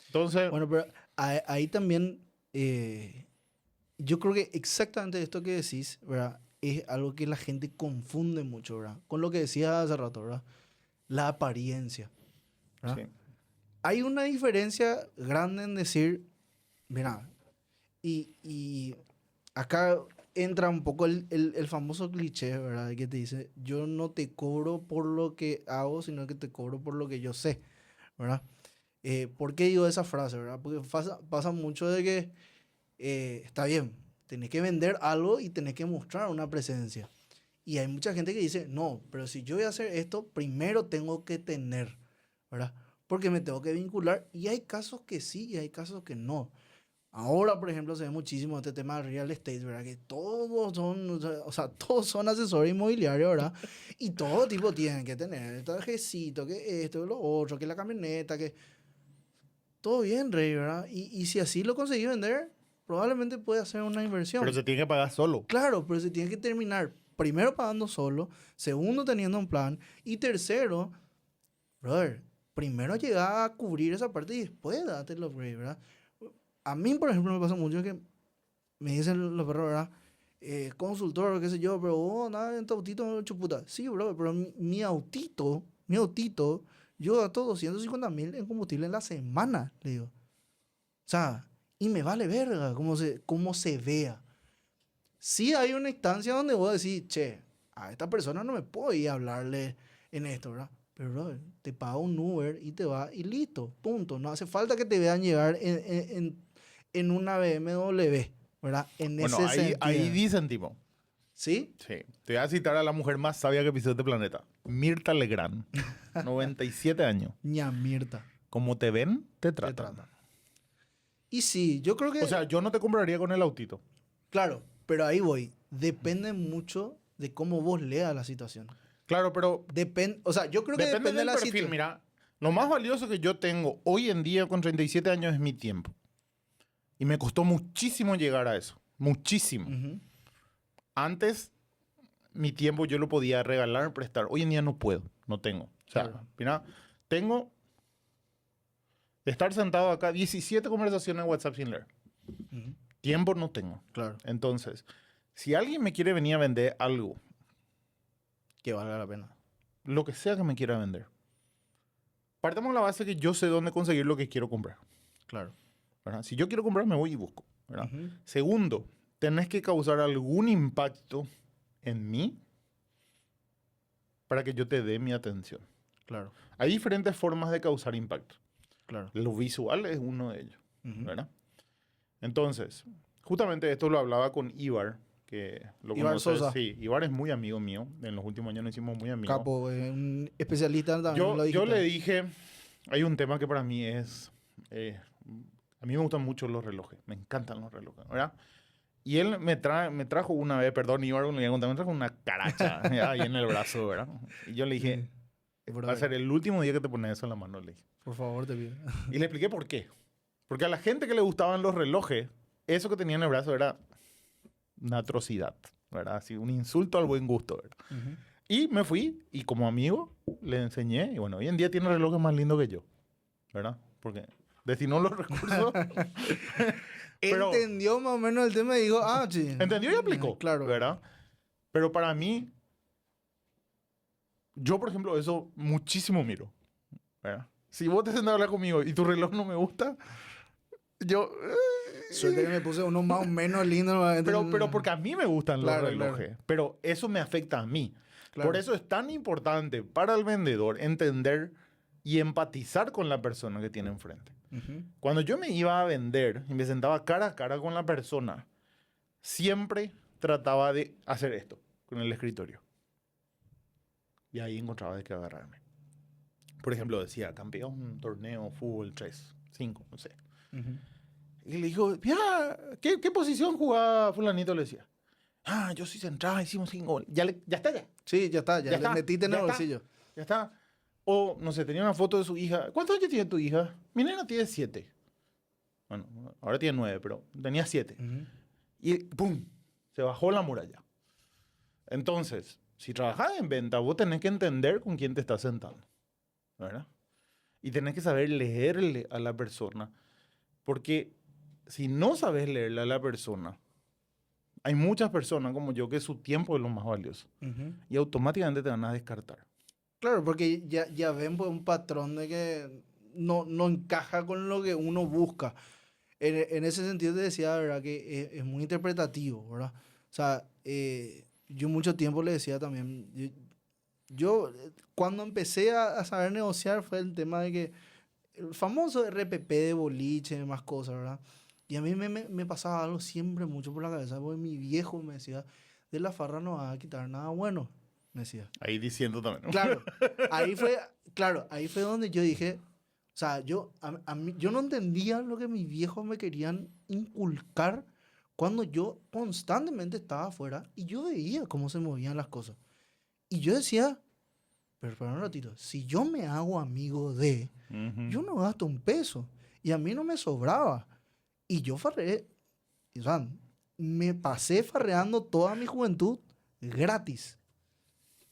Entonces, Bueno, pero ahí también, yo creo que exactamente esto que decís, ¿verdad? Es algo que la gente confunde mucho, ¿verdad? Con lo que decía hace rato, ¿verdad? La apariencia, ¿verdad? sí, Hay una diferencia grande en decir, mira, y acá entra un poco el famoso cliché, ¿verdad? Que te dice, yo no te cobro por lo que hago, sino que te cobro por lo que yo sé, ¿verdad? ¿Por qué digo esa frase, verdad? Porque pasa mucho de que está bien, tenés que vender algo y tenés que mostrar una presencia. Y hay mucha gente que dice, no, pero si yo voy a hacer esto, primero tengo que tener, ¿verdad? Porque me tengo que vincular. Y hay casos que sí y hay casos que no. Ahora, por ejemplo, se ve muchísimo este tema de real estate, ¿verdad? Que todos son, o sea, todos son asesores inmobiliarios, ¿verdad? Y todo tipo tienen que tener el trajecito, que esto, que lo otro, que la camioneta, que... Todo bien, Rey, ¿verdad? Y si así lo conseguí vender, probablemente puede hacer una inversión. pero se tiene que pagar solo. Claro, pero se tiene que terminar primero pagando solo, segundo teniendo un plan y tercero, brother, primero llega a cubrir esa parte y después date el upgrade, ¿verdad? A mí, por ejemplo, me pasa mucho que me dicen los perros, ¿verdad? consultor, qué sé yo, pero vos nada en tu autito, chuputa. Sí, bro, pero mi autito, yo gasto 250.000 en combustible en la semana, le digo. O sea, y me vale verga cómo se vea. Sí hay una instancia donde vos decís, che, a esta persona no me puedo ir a hablarle en esto, ¿verdad? Pero, bro, te paga un Uber y te va y listo, punto. No hace falta que te vean llegar en una BMW, ¿verdad? En Bueno, ese ahí sentido. dicen, tipo. ¿Sí? Sí. Te voy a citar a la mujer más sabia que pisó este planeta. Mirta Legrand. 97 años. Ña Mirta, Como te ven, te te tratan. tratan. Y sí, yo creo O sea, que, yo no te compraría con el autito. claro, pero ahí voy. Depende mucho de cómo vos leas la situación. Claro, pero O sea, yo creo que depende depende de del la perfil. situación. Mira, lo más valioso que yo tengo hoy en día con 37 años es mi tiempo. Y me costó muchísimo llegar a eso. Muchísimo. Ujú, Antes, mi tiempo yo lo podía regalar, prestar. Hoy en día no puedo. No tengo. O sea, claro. mira, tengo de estar sentado acá 17 conversaciones en WhatsApp sin leer. Ujú, Tiempo no tengo. claro, Entonces, si alguien me quiere venir a vender algo, que valga la pena. lo que sea que me quiera vender, partamos de la base que yo sé dónde conseguir lo que quiero comprar. Claro. ¿Verdad? Si yo quiero comprar, me voy y busco. ¿Verdad? Ujú, Segundo, tenés que causar algún impacto en mí para que yo te dé mi atención. claro, Hay diferentes formas de causar impacto. claro. Lo visual es uno de ellos. Ujú. ¿Verdad? Entonces, justamente esto lo hablaba con Ibar, que lo Ibar conoces. Sosa. Sí, Ibar es muy amigo mío. En los últimos años nos hicimos muy amigos. Capo, un especialista también en lo Yo le digital. dije, hay un tema que para mí es, a mí me gustan mucho los relojes, me encantan los relojes, ¿verdad? Y él me trajo una vez, perdón, Ibar, le voy a contar, me trajo una caracha ahí en el brazo, ¿verdad? Y yo le dije, Sí, va a ser el último día que te pones eso en la mano, le dije. por favor, te pido. Y le expliqué por qué. Porque a la gente que le gustaban los relojes, eso que tenía en el brazo era una atrocidad, ¿verdad? Así, un insulto al buen gusto, ¿verdad? Ujú. Y me fui y como amigo le enseñé. Y bueno, hoy en día tiene relojes más lindos que yo, ¿verdad? Porque destinó los recursos. Pero Entendió más o menos el tema y dijo, ah, sí. entendió y aplicó, Claro. ¿verdad? Pero para mí, yo por ejemplo, eso muchísimo miro, ¿verdad? Si vos te sentás a hablar conmigo y tu reloj no me gusta, yo... Suerte que me puse uno más o menos lindo. Pero porque a mí me gustan los Claro, relojes. Pero eso me afecta a mí. Claro. Por eso es tan importante para el vendedor entender y empatizar con la persona que tiene enfrente. Ujú. Cuando yo me iba a vender y me sentaba cara a cara con la persona, siempre trataba de hacer esto con el escritorio. Y ahí encontraba de qué agarrarme. Por ejemplo, decía, campeón, torneo, fútbol, 3, 5, no sé. Ujú. Y le dijo, ya, ¿qué posición jugaba fulanito? Le decía. Ah, yo soy central, hicimos 5 goles. Ya está, ya. Sí, ya está, ya le está, metiste en ya el está, bolsillo. Ya está. O, no sé, tenía una foto de su hija. ¿Cuántos años tiene tu hija? Mi nena tiene 7. Bueno, ahora tiene 9, pero tenía 7. Ujú. Y ¡pum! Se bajó la muralla. Entonces, si trabajás en venta, vos tenés que entender con quién te estás sentando. ¿Verdad? Y tenés que saber leerle a la persona. Porque si no sabes leerle a la persona, hay muchas personas como yo que su tiempo es lo más valioso. Ujú. Y automáticamente te van a descartar. Claro, porque ya ven pues, un patrón de que no encaja con lo que uno busca. En ese sentido te decía, ¿verdad? Que es muy interpretativo, ¿verdad? O sea, yo mucho tiempo le decía también, cuando empecé a saber negociar fue el tema de que el famoso RPP de boliche y más cosas, ¿verdad? Y a mí me pasaba algo siempre mucho por la cabeza, porque mi viejo me decía, de la farra no vas a quitar nada bueno, me decía. Ahí diciendo también, ¿no? Claro, ahí fue donde yo dije, o sea, yo no entendía lo que mis viejos me querían inculcar cuando yo constantemente estaba afuera y yo veía cómo se movían las cosas. Y yo decía, pero espera un ratito, si yo me hago amigo de, yo no gasto un peso y a mí no me sobraba. Y yo farreé, o sea, me pasé farreando toda mi juventud gratis.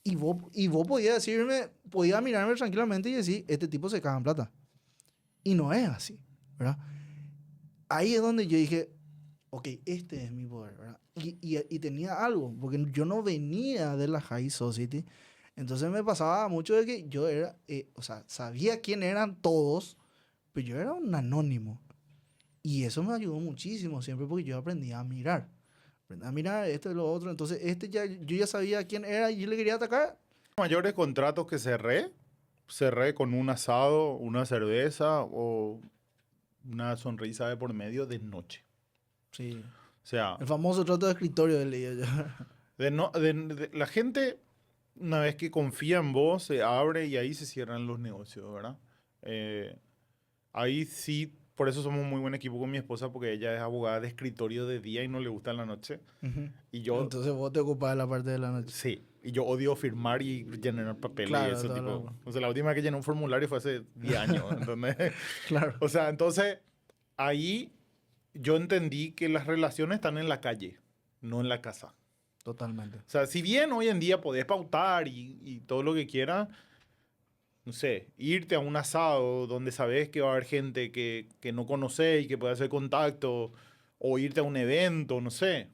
Y vos podías decirme, podías mirarme tranquilamente y decir, este tipo se caga en plata. Y no es así, ¿verdad? Ahí es donde yo dije, ok, este es mi poder, ¿verdad? Y tenía algo, porque yo no venía de la high society, entonces me pasaba mucho de que yo era, o sea, sabía quién eran todos, pero yo era un anónimo. Y eso me ayudó muchísimo siempre porque yo aprendí a mirar esto y lo otro, entonces yo ya sabía quién era y yo le quería atacar. Mayores contratos que cerré con un asado, una cerveza o una sonrisa de por medio de noche. Sí. O sea, El famoso trato de escritorio de leía yo. la gente, una vez que confía en vos, se abre y ahí se cierran los negocios, ¿verdad? Eh, Ahí sí, por eso somos muy buen equipo con mi esposa, porque ella es abogada de escritorio de día y no le gusta en la noche. Ujú. Y yo, Entonces vos te ocupás de la parte de la noche. sí, y yo odio firmar y llenar papeles y Claro, eso, todo tipo. lo... O sea, la última vez que llené un formulario fue hace 10 años, ¿entendés? Claro, O sea, entonces, ahí yo entendí que las relaciones están en la calle, no en la casa. totalmente. O sea, si bien hoy en día podés pautar y todo lo que quieras, no sé, irte a un asado donde sabes que va a haber gente que no conoces y que puede hacer contacto, o irte a un evento, no sé.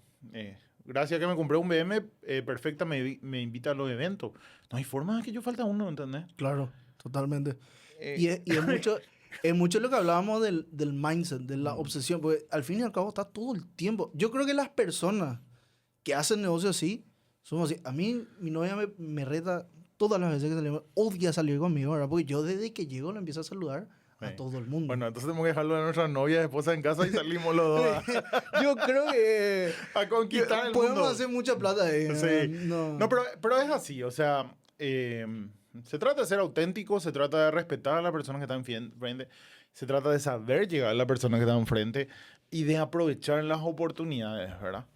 Gracias a que me compré un BM, perfecta me invita a los eventos. No hay forma de que yo falte a uno, ¿entendés? Claro, totalmente. Eh, Y es mucho lo que hablábamos del mindset, de la obsesión, porque al fin y al cabo está todo el tiempo. Yo creo que las personas que hacen negocios así, somos así. A mí, mi novia me reta todas las veces que salimos, odia salir conmigo, ¿verdad? Porque yo desde que llego le empiezo a saludar a eh. todo el mundo. Bueno, entonces tenemos que dejarlo a nuestra novia y esposa en casa y salimos los dos Yo creo que a conquistar el podemos mundo. hacer mucha plata ahí. ¿Verdad? Sí. No. No, pero es así, o sea, se trata de ser auténtico, se trata de respetar a la persona que está enfrente, se trata de saber llegar a la persona que está enfrente y de aprovechar las oportunidades, ¿verdad?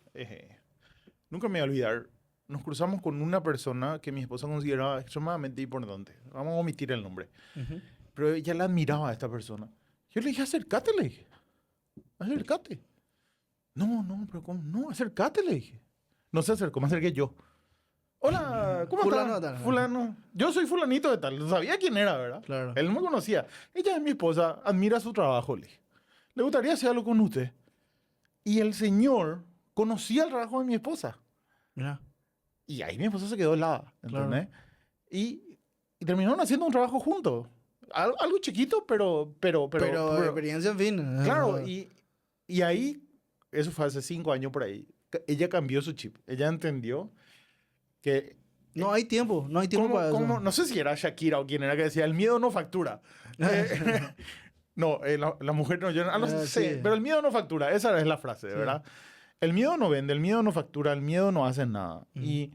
Nunca me voy a olvidar, nos cruzamos con una persona que mi esposa consideraba extremadamente importante. Vamos a omitir el nombre. Ujú. Pero ella la admiraba a esta persona. Yo le dije, acércate, le dije. Acércate. No, pero ¿cómo? No, acércate, le dije. No se acercó, me acerqué yo. Hola, ¿cómo Fulano estás? tal. Fulano. Yo soy fulanito de tal. Sabía quién era, ¿verdad? Claro. Él no me conocía. Ella es mi esposa, admira su trabajo, le dije. Le gustaría hacer algo con usted. Y el señor conocía el trabajo de mi esposa. Mira, Y ahí mi esposa se quedó helada, claro. ¿entendés? Y terminaron haciendo un trabajo juntos. Algo chiquito, Pero pero experiencia, en fin. claro, y ahí, eso fue hace 5 años por ahí, ella cambió su chip. Ella entendió que, No hay tiempo, no hay tiempo para eso. no sé si era Shakira o quién era que decía, el miedo no factura. No, la mujer no llora, no sé, Sí, pero el miedo no factura, esa es la frase, sí. ¿verdad? El miedo no vende, el miedo no factura, el miedo no hace nada. Ujú. Y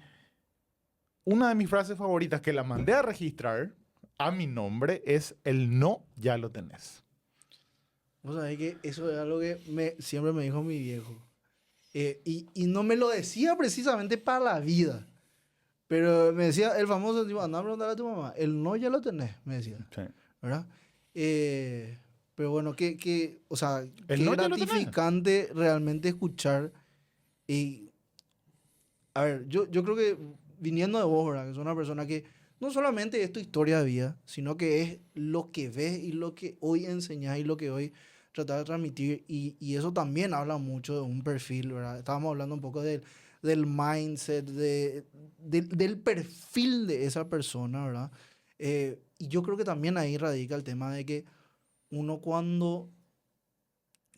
una de mis frases favoritas que la mandé a registrar a mi nombre es el no ya lo tenés. Vos sabés que eso es algo que siempre me dijo mi viejo. Y no me lo decía precisamente para la vida. Pero me decía el famoso tipo, anda a preguntarle a tu mamá. El no ya lo tenés, me decía. Sí. ¿Verdad? Pero bueno, o sea, El qué no ya lo tenés. gratificante realmente escuchar. Y, a ver, yo creo que viniendo de vos, ¿verdad? Que sos una persona que no solamente es tu historia de vida, sino que es lo que ves y lo que hoy enseñás y lo que hoy tratás de transmitir. Y eso también habla mucho de un perfil, ¿verdad? Estábamos hablando un poco del mindset, del perfil de esa persona, ¿verdad? Y yo creo que también ahí radica el tema de que uno cuando...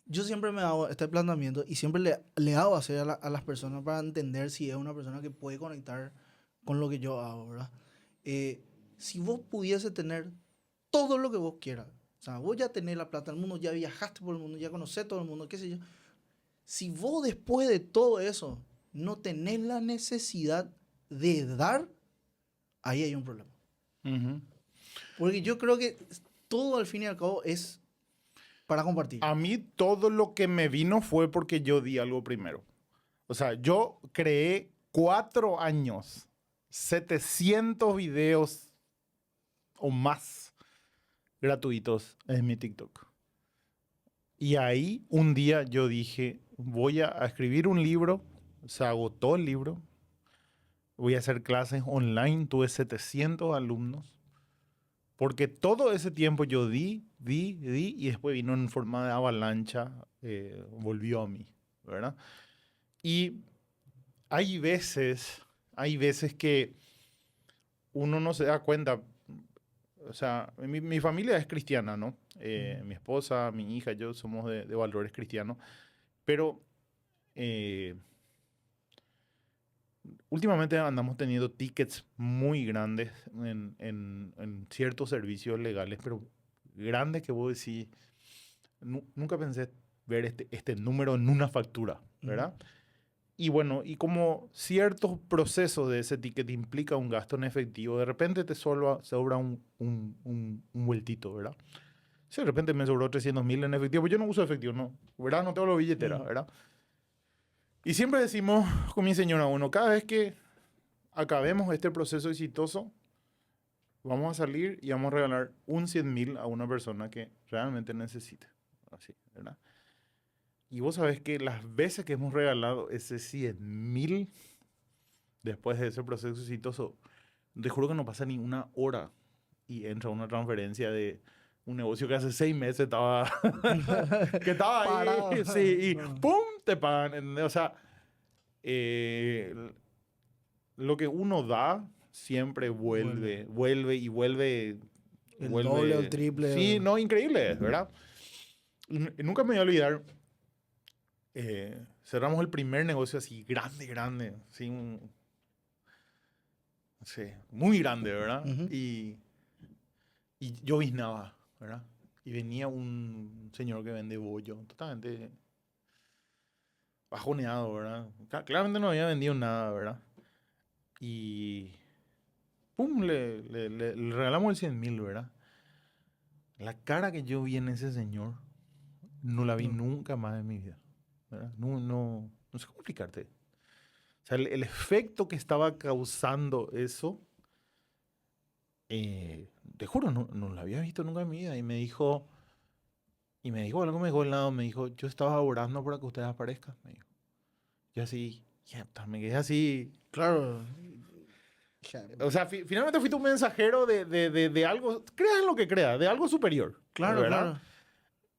Yo siempre me hago este planteamiento y siempre le hago hacer a las personas para entender si es una persona que puede conectar con lo que yo hago, ¿verdad? Si vos pudiese tener todo lo que vos quieras, o sea, vos ya tenés la plata del mundo, ya viajaste por el mundo, ya conocés todo el mundo, qué sé yo. Si vos después de todo eso no tenés la necesidad de dar, ahí hay un problema. Ujú. Porque yo creo que todo al fin y al cabo es para compartir. A mí todo lo que me vino fue porque yo di algo primero. O sea, yo creé 4 años, 700 videos o más gratuitos en mi TikTok. Y ahí un día yo dije, voy a escribir un libro, se agotó el libro, voy a hacer clases online, tuve 700 alumnos, porque todo ese tiempo yo di, y después vino en forma de avalancha, volvió a mí. ¿verdad? Y hay veces que uno no se da cuenta. O sea, mi familia es cristiana, ¿no? Mi esposa, mi hija, yo somos de valores cristianos. Pero últimamente andamos teniendo tickets muy grandes en ciertos servicios legales, pero grandes que vos decís, nunca pensé ver este número en una factura, ¿verdad? Y bueno, y como ciertos procesos de ese ticket implica un gasto en efectivo, de repente te sobra un vueltito, ¿verdad? Si de repente me sobró 300.000 en efectivo, pues yo no uso efectivo, no, ¿verdad? No tengo la billetera, ¿verdad? Y siempre decimos con mi señora, bueno, cada vez que acabemos este proceso exitoso, vamos a salir y vamos a regalar un 100.000 a una persona que realmente necesite. Así, ¿verdad? Y vos sabés que las veces que hemos regalado ese 100.000 después de ese proceso exitoso, te juro que no pasa ni una hora y entra una transferencia de un negocio que hace 6 meses estaba, que estaba ahí, Parado. sí, y ¡pum! Te pagan. ¿Entendés? O sea, lo que uno da siempre vuelve y vuelve. El doble o el triple. Sí, no, increíble, ¿verdad? Y nunca me voy a olvidar. Cerramos el primer negocio así, grande, así, sí, muy grande, ¿verdad? Y yo biznaba, ¿verdad? Y venía un señor que vende bollo, totalmente bajoneado, ¿verdad? Claramente no había vendido nada, ¿verdad? Y pum, le regalamos el 100.000, ¿verdad? La cara que yo vi en ese señor, no la vi nunca más en mi vida, ¿verdad? No sé cómo explicarte. O sea, el efecto que estaba causando eso, te juro, no lo había visto nunca en mi vida. Y me dijo algo, me dejó al lado, me dijo, yo estaba orando para que ustedes aparezcan, me dijo. Yo así, me quedé así. Claro. O sea, finalmente fui tu mensajero de algo, creas en lo que creas, de algo superior. Claro, ¿verdad? claro.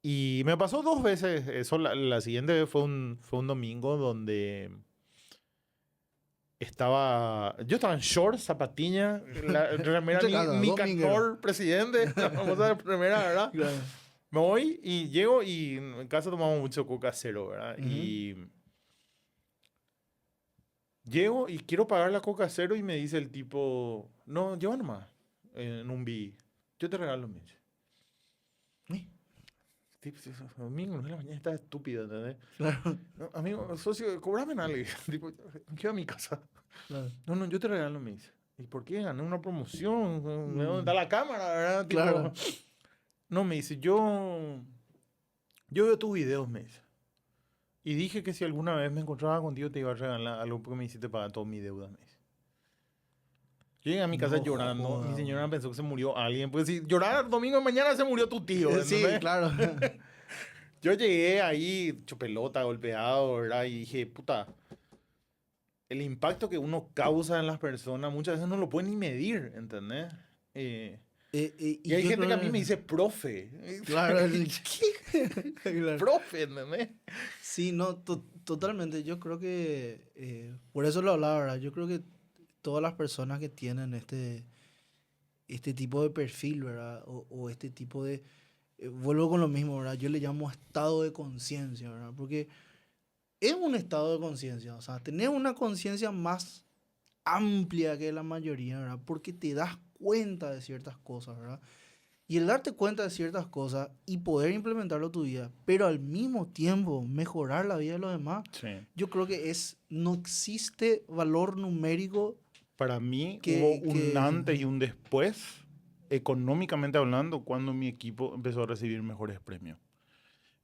Y me pasó 2 veces eso. La siguiente vez fue un domingo donde yo estaba en shorts, zapatilla, la remera Nicanor, presidente, la famosa remera, ¿verdad? Claro. Me voy y llego y en casa tomamos mucho Coca Cero, ¿verdad? Y llego y quiero pagar la Coca Cero y me dice el tipo, no, lleva nomás en un B. Yo te regalo, me dice. Tipo, domingo, no, la mañana está estúpido, ¿entendés? Claro. No, amigo, socio, cobrame algo. Tipo, quiero a mi casa. Claro. No, yo te regalo, me dice. ¿Y por qué? Gané una promoción. ¿Dónde está la cámara, verdad? Tipo, Claro. no, me dice, yo veo tus videos, me dice. Y dije que si alguna vez me encontraba contigo te iba a regalar algo porque me hiciste pagar toda mi deuda, me dice. Yo llegué a mi casa llorando. Joda, Mi señora pensó que se murió alguien. Pues si llorar domingo de mañana se murió tu tío. Sí, ¿entendés? claro. Yo llegué ahí, hecho pelota, golpeado, ¿verdad? Y dije, puta, el impacto que uno causa en las personas muchas veces no lo pueden ni medir, ¿entendés? Y hay gente que a mí me dice profe. Claro. ¿Qué? Claro. Profe, ¿entendés? Sí, no, totalmente. Yo creo que, por eso lo hablaba, ¿verdad? Yo creo que todas las personas que tienen este tipo de perfil, ¿verdad? O este tipo de... vuelvo con lo mismo, ¿verdad? Yo le llamo estado de conciencia, ¿verdad? Porque es un estado de conciencia, o sea, tener una conciencia más amplia que la mayoría, ¿verdad? Porque te das cuenta de ciertas cosas, ¿verdad? Y el darte cuenta de ciertas cosas y poder implementarlo en tu vida, pero al mismo tiempo mejorar la vida de los demás, Sí. yo creo que no existe valor numérico. Para mí Que- hubo un que- antes y un después, económicamente hablando, cuando mi equipo empezó a recibir mejores premios.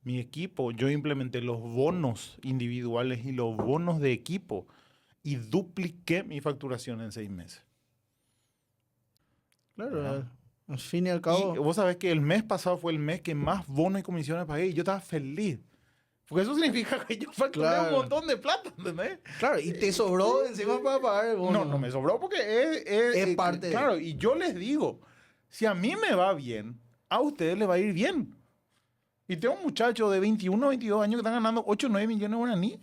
Mi equipo, yo implementé los bonos individuales y los bonos de equipo y dupliqué mi facturación en 6 meses. Claro, Ajá. al fin y al Y cabo. vos sabés que el mes pasado fue el mes que más bonos y comisiones pagué y yo estaba feliz. Porque eso significa que yo facturé Claro. un montón de plata, ¿entendés? Claro, y te sobró encima para pagar el bono. No me sobró porque Es parte. Claro, y yo les digo, si a mí me va bien, a ustedes les va a ir bien. Y tengo un muchacho de 21 o 22 años que están ganando 8 o 9 millones de guaraníes.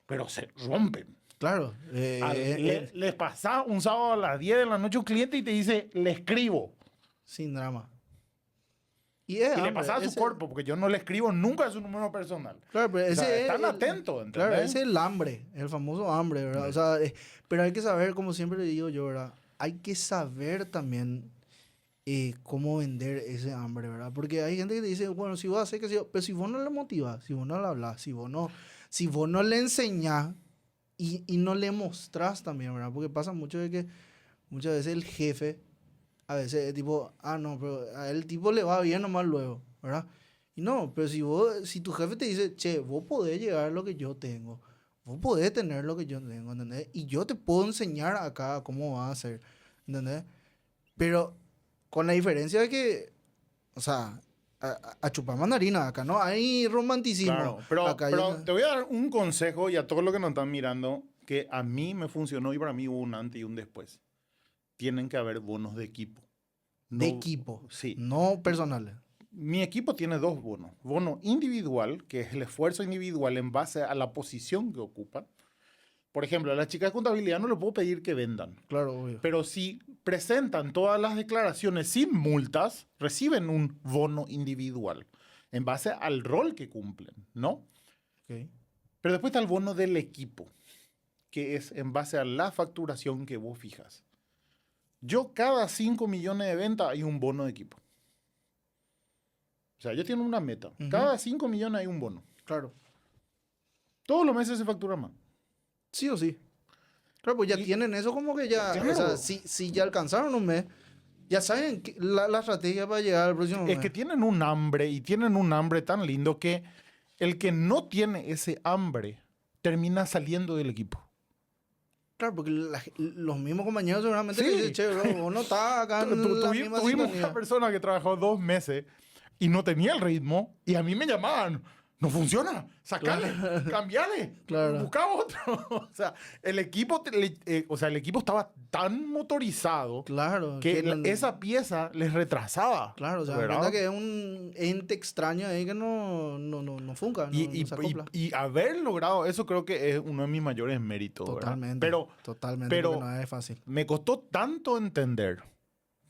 Pero se rompen. Claro. Les pasa un sábado a las 10 de la noche un cliente y te dice, le escribo. Sin drama. Y le pasa a su cuerpo, porque yo no le escribo nunca a su número personal. Claro, pero ese o sea, están atentos, ¿entendés? Claro, ese es el hambre, el famoso hambre, ¿verdad? O sea, pero hay que saber, como siempre le digo yo, ¿verdad? Hay que saber también cómo vender ese hambre, ¿verdad? Porque hay gente que te dice, bueno, si vos haces que pero si vos no le motivas, si vos no le hablas, si vos no le enseñás y no le mostrás también, ¿verdad? Porque pasa mucho de que muchas veces el jefe, a veces es tipo, no, pero a el tipo le va bien nomás luego, ¿verdad? Y no, pero si tu jefe te dice, che, vos podés llegar a lo que yo tengo, vos podés tener lo que yo tengo, ¿entendés? Y yo te puedo enseñar acá cómo vas a hacer, ¿entendés? Pero con la diferencia de que, o sea, a chupar mandarina, acá no hay romanticismo. Claro, pero acá te voy a dar un consejo y a todos los que nos están mirando, que a mí me funcionó y para mí hubo un antes y un después. Tienen que haber bonos de equipo. De equipo, sí. No personales. Mi equipo tiene 2 bonos. Bono individual, que es el esfuerzo individual en base a la posición que ocupan. Por ejemplo, a las chicas de contabilidad no les puedo pedir que vendan. Claro, obvio. Pero si presentan todas las declaraciones sin multas, reciben un bono individual en base al rol que cumplen, ¿no? Okay. Pero después está el bono del equipo, que es en base a la facturación que vos fijas. Yo cada 5 millones de ventas hay un bono de equipo. O sea, yo tengo una meta. Cada 5 millones hay un bono. Claro. Todos los meses se factura más. Sí o sí. Claro, pues ya tienen eso como que ya... Claro. O sea, si ya alcanzaron un mes, ya saben la estrategia para llegar al próximo mes. Es que tienen un hambre y tienen un hambre tan lindo que el que no tiene ese hambre termina saliendo del equipo. Claro, porque los mismos compañeros seguramente le dicen, che, bro, vos no estás acá en la misma Tuvimos sintonía. una persona que trabajó 2 meses y no tenía el ritmo y a mí me llamaban, no funciona, sacale, cambiale, busca otro. O sea, el equipo estaba tan motorizado que esa pieza les retrasaba. Claro, o sea, verdad que es un ente extraño ahí que no funca, no se acopla. Y haber logrado eso creo que es uno de mis mayores méritos. Totalmente, totalmente, pero no es fácil. Me costó tanto entender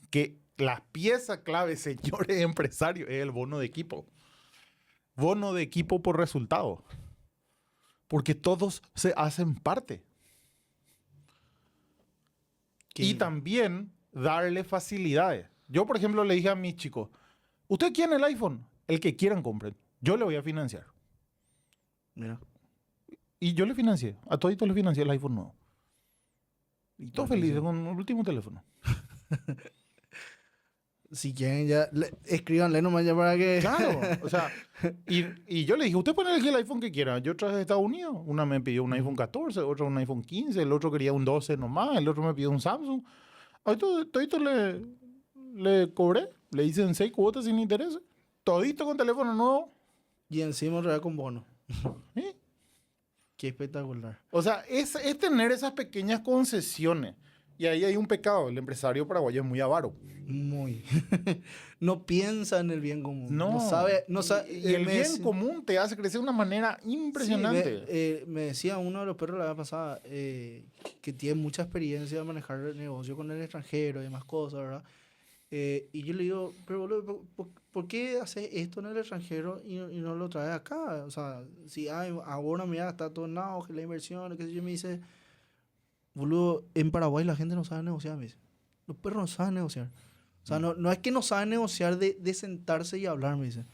que la pieza clave, señores empresarios, es el bono de equipo. Bono de equipo por resultado. Porque todos se hacen parte. Y también darle facilidades. Yo, por ejemplo, le dije a mis chicos, ¿ustedes quieren el iPhone? El que quieran compren. Yo le voy a financiar. Mira. Y yo le financié. A toditos le financié el iPhone nuevo. Y todos felices con el último teléfono. Si quieren ya, escríbanle nomás ya para que... Claro, o sea, y yo le dije, usted puede elegir el iPhone que quiera. Yo traje de Estados Unidos, una me pidió un iPhone 14, otra un iPhone 15, el otro quería un 12 nomás, el otro me pidió un Samsung. A todito le cobré, le hice en 6 cuotas sin interés, todito con teléfono nuevo. Y encima real con bono. ¿Sí? Qué espectacular. O sea, es tener esas pequeñas concesiones. Y ahí hay un pecado. El empresario paraguayo es muy avaro. Muy. No piensa en el bien común. No sabe. Y el bien común te hace crecer de una manera impresionante. Sí, me decía uno de los perros la vez pasada que tiene mucha experiencia de manejar el negocio con el extranjero y demás cosas, ¿verdad? Y yo le digo, pero boludo, ¿por qué haces esto en el extranjero y no lo traes acá? O sea, si ahora mira, está todo en auge, la inversión, qué sé yo, me dice... Boludo, en Paraguay la gente no sabe negociar, me dice. Los perros no saben negociar. O sea, no es que no saben negociar de sentarse y hablar, me dice.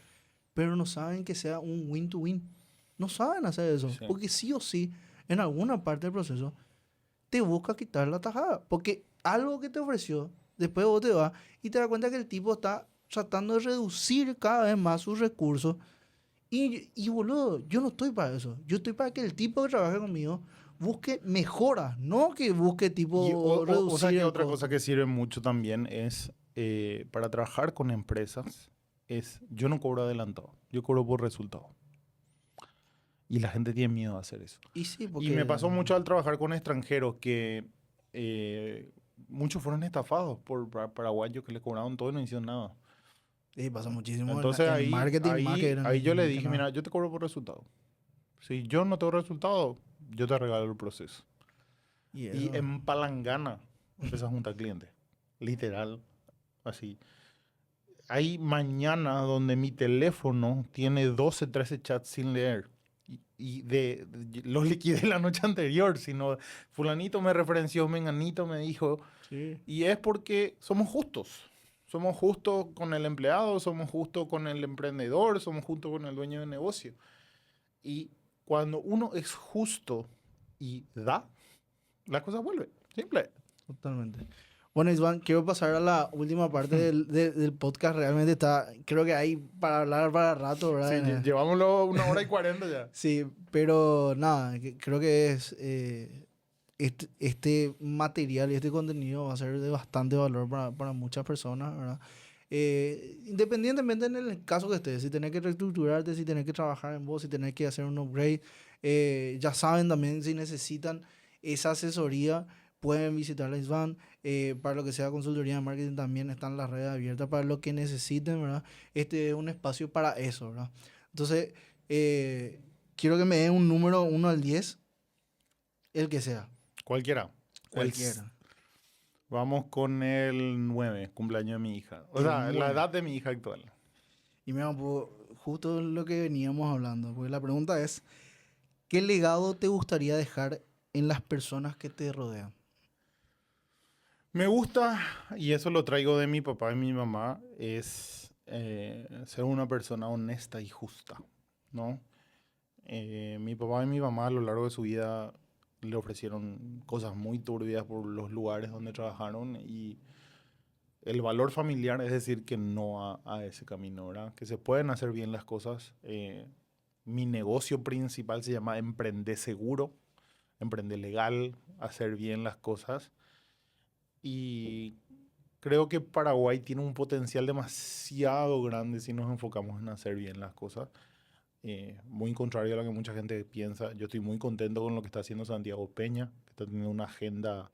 Pero no saben que sea un win-to-win. No saben hacer eso. Sí. Porque sí o sí, en alguna parte del proceso, te busca quitar la tajada. Porque algo que te ofreció, después vos te vas y te das cuenta que el tipo está tratando de reducir cada vez más sus recursos. Y boludo, yo no estoy para eso. Yo estoy para que el tipo que trabaje conmigo busque mejoras, no que busque tipo reducir. O sea, que otra cosa que sirve mucho también es, para trabajar con empresas, yo no cobro adelantado, yo cobro por resultado. Y la gente tiene miedo de hacer eso. Y me pasó mucho al trabajar con extranjeros que muchos fueron estafados por paraguayos que les cobraron todo y no hicieron nada. Sí, pasa muchísimo Entonces en marketing más que ahí yo le que dije, nada. mira, yo te cobro por resultado. Si yo no tengo resultado, yo te regalo el proceso. Y Y eso, en palangana empecé a juntar clientes. Literal, así. Hay mañana donde mi teléfono tiene 12, 13 chats sin leer. Los liquidé la noche anterior, sino fulanito me referenció, menganito me dijo. sí, Y es porque somos justos. Somos justos con el empleado, somos justos con el emprendedor, somos justos con el dueño de negocio. Y cuando uno es justo y da, las cosas vuelven. Simple. totalmente. Bueno, Isvan, quiero pasar a la última parte del podcast. Realmente está, creo que hay para hablar para rato, Sí, ¿verdad? llevámoslo 1 hora y 40 ya. Sí, pero nada, creo que es este material y este contenido va a ser de bastante valor para muchas personas, ¿verdad? Independientemente en el caso que estés, si tenés que reestructurarte, si tenés que trabajar en vos, si tenés que hacer un upgrade, ya saben también si necesitan esa asesoría, pueden visitar la ISVAN. Para lo que sea consultoría de marketing también están las redes abiertas para lo que necesiten, ¿verdad? Este es un espacio para eso, ¿verdad? Entonces, eh, quiero que me den un número 1 al 10, el que sea, Cualquiera. cualquiera. Vamos con el 9, cumpleaños de mi hija. O El sea, la 9. edad de mi hija actual. Y mira, pues, justo lo que veníamos hablando, porque la pregunta es, ¿qué legado te gustaría dejar en las personas que te rodean? Me gusta, y eso lo traigo de mi papá y mi mamá, es ser una persona honesta y justa, ¿no? Mi papá y mi mamá a lo largo de su vida le ofrecieron cosas muy turbias por los lugares donde trabajaron y el valor familiar es decir que no a ese camino, ¿verdad? Que se pueden hacer bien las cosas. Mi negocio principal se llama Emprender Seguro, Emprender Legal, hacer bien las cosas. Y creo que Paraguay tiene un potencial demasiado grande si nos enfocamos en hacer bien las cosas. Muy contrario a lo que mucha gente piensa. Yo estoy muy contento con lo que está haciendo Santiago Peña, que está teniendo una agenda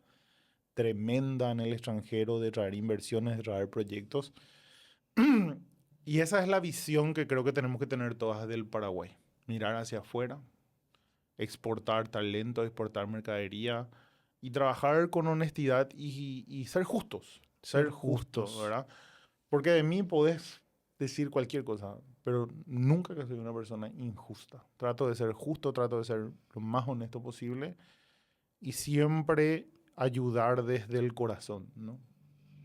tremenda en el extranjero de traer inversiones, de traer proyectos. Y esa es la visión que creo que tenemos que tener todas del Paraguay. Mirar hacia afuera, exportar talento, exportar mercadería y trabajar con honestidad y Ser ser justos, justos. ¿verdad? Porque de mí podés decir cualquier cosa, pero nunca que soy una persona injusta. Trato de ser justo, trato de ser lo más honesto posible y siempre ayudar desde el corazón, ¿no?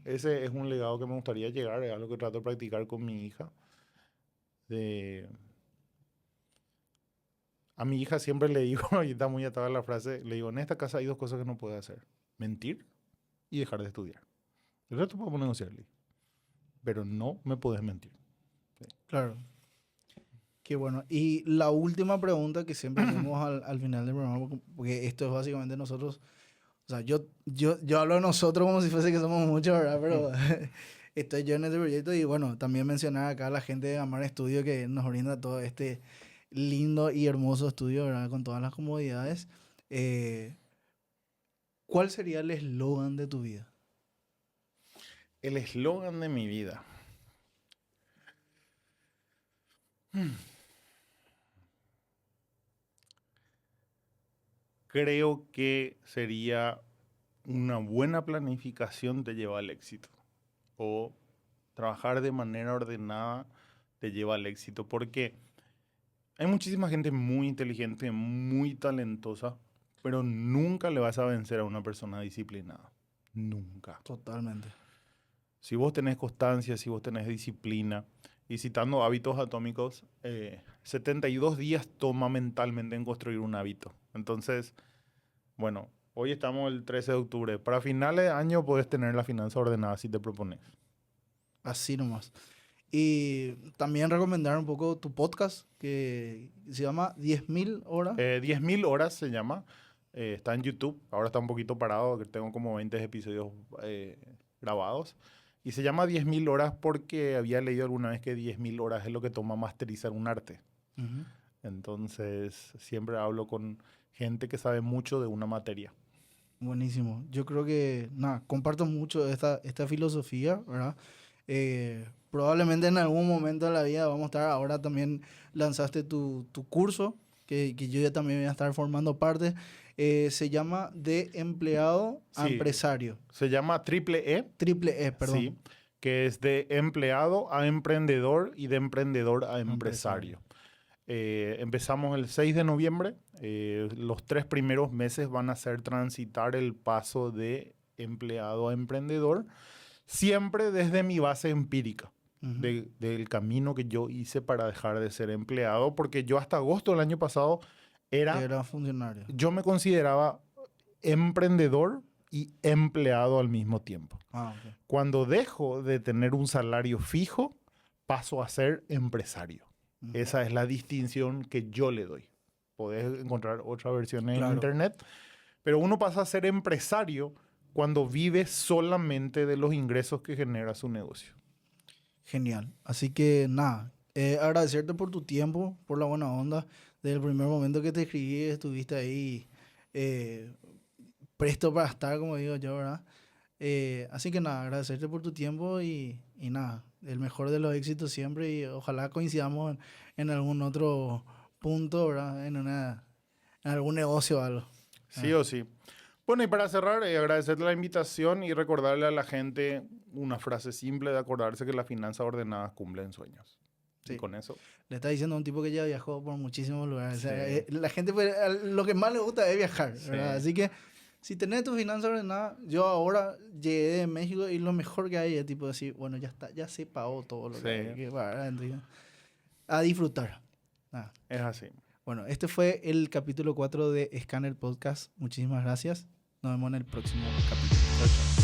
Ese es un legado que me gustaría llegar, es algo que trato de practicar con mi hija. De... A mi hija siempre le digo, y está muy atada la frase, le digo, en esta casa hay dos cosas que no puede hacer. Mentir y dejar de estudiar. El resto podemos negociarle, pero no me puedes mentir. Sí. Claro. Qué bueno. Y la última pregunta que siempre hacemos al final del programa, porque esto es básicamente nosotros, o sea, yo hablo de nosotros como si fuese que somos muchos, ¿verdad? Pero estoy yo en este proyecto y bueno, también mencionar acá a la gente de Amar Estudio que nos brinda todo este lindo y hermoso estudio, ¿verdad? Con todas las comodidades. Eh, ¿Cuál sería el eslogan de tu vida? El eslogan de mi vida. Creo que sería una buena planificación te lleva al éxito. O trabajar de manera ordenada te lleva al éxito. Porque hay muchísima gente muy inteligente, muy talentosa, pero nunca le vas a vencer a una persona disciplinada. Nunca. Totalmente. Si vos tenés constancia, si vos tenés disciplina, y citando hábitos atómicos, 72 días toma mentalmente en construir un hábito. Entonces, bueno, hoy estamos el 13 de octubre. Para finales de año puedes tener la finanza ordenada si te propones. Así nomás. Y también recomendar un poco tu podcast que se llama 10.000 horas. 10.000 horas se llama. Está en YouTube. Ahora está un poquito parado, que tengo como 20 episodios grabados. Y se llama 10.000 horas porque había leído alguna vez que 10.000 horas es lo que toma masterizar un arte. Ujú. Entonces, siempre hablo con gente que sabe mucho de una materia. Buenísimo. Yo creo que, nada, comparto mucho esta filosofía, ¿verdad? probablemente en algún momento de la vida vamos a estar. Ahora también lanzaste tu curso, que yo ya también voy a estar formando parte. Se llama De Empleado a Sí. Empresario. Se llama Triple E. Triple E, perdón. Sí, que es de empleado a emprendedor y de emprendedor a empresario. Empezamos el 6 de noviembre. Los 3 primeros meses van a ser transitar el paso de empleado a emprendedor, siempre desde mi base empírica, Ujú. del camino que yo hice para dejar de ser empleado, porque yo hasta agosto del año pasado Era funcionario. yo me consideraba emprendedor y empleado al mismo tiempo. Ah, ok. Cuando dejo de tener un salario fijo, paso a ser empresario. Ujú. Esa es la distinción que yo le doy. Podés encontrar otras versiones en Claro. internet, pero uno pasa a ser empresario cuando vive solamente de los ingresos que genera su negocio. Genial. Así que nada, agradecerte por tu tiempo, por la buena onda. Desde el primer momento que te escribí, estuviste ahí presto para estar, como digo yo, ¿verdad? Así que nada, agradecerte por tu tiempo y nada, el mejor de los éxitos siempre y ojalá coincidamos en algún otro punto, ¿verdad? En algún negocio o algo. Sí o sí. Bueno, y para cerrar, agradecerte la invitación y recordarle a la gente una frase simple de acordarse que las finanzas ordenadas cumplen sueños. Sí. Y con eso. Le está diciendo a un tipo que ya viajó por muchísimos lugares. O sea, Sí. la gente, pues, lo que más le gusta es viajar, Sí. ¿verdad? Así que si tenés tu finanzas ordenadas, yo ahora llegué de México y lo mejor que hay es tipo decir, bueno, ya está, ya se pagó todo lo Sí. que hay que pagar. Entonces, a disfrutar. Nada. Es así. Bueno, este fue el capítulo 4 de Scanner Podcast. Muchísimas gracias. Nos vemos en el próximo capítulo. Chao, chao.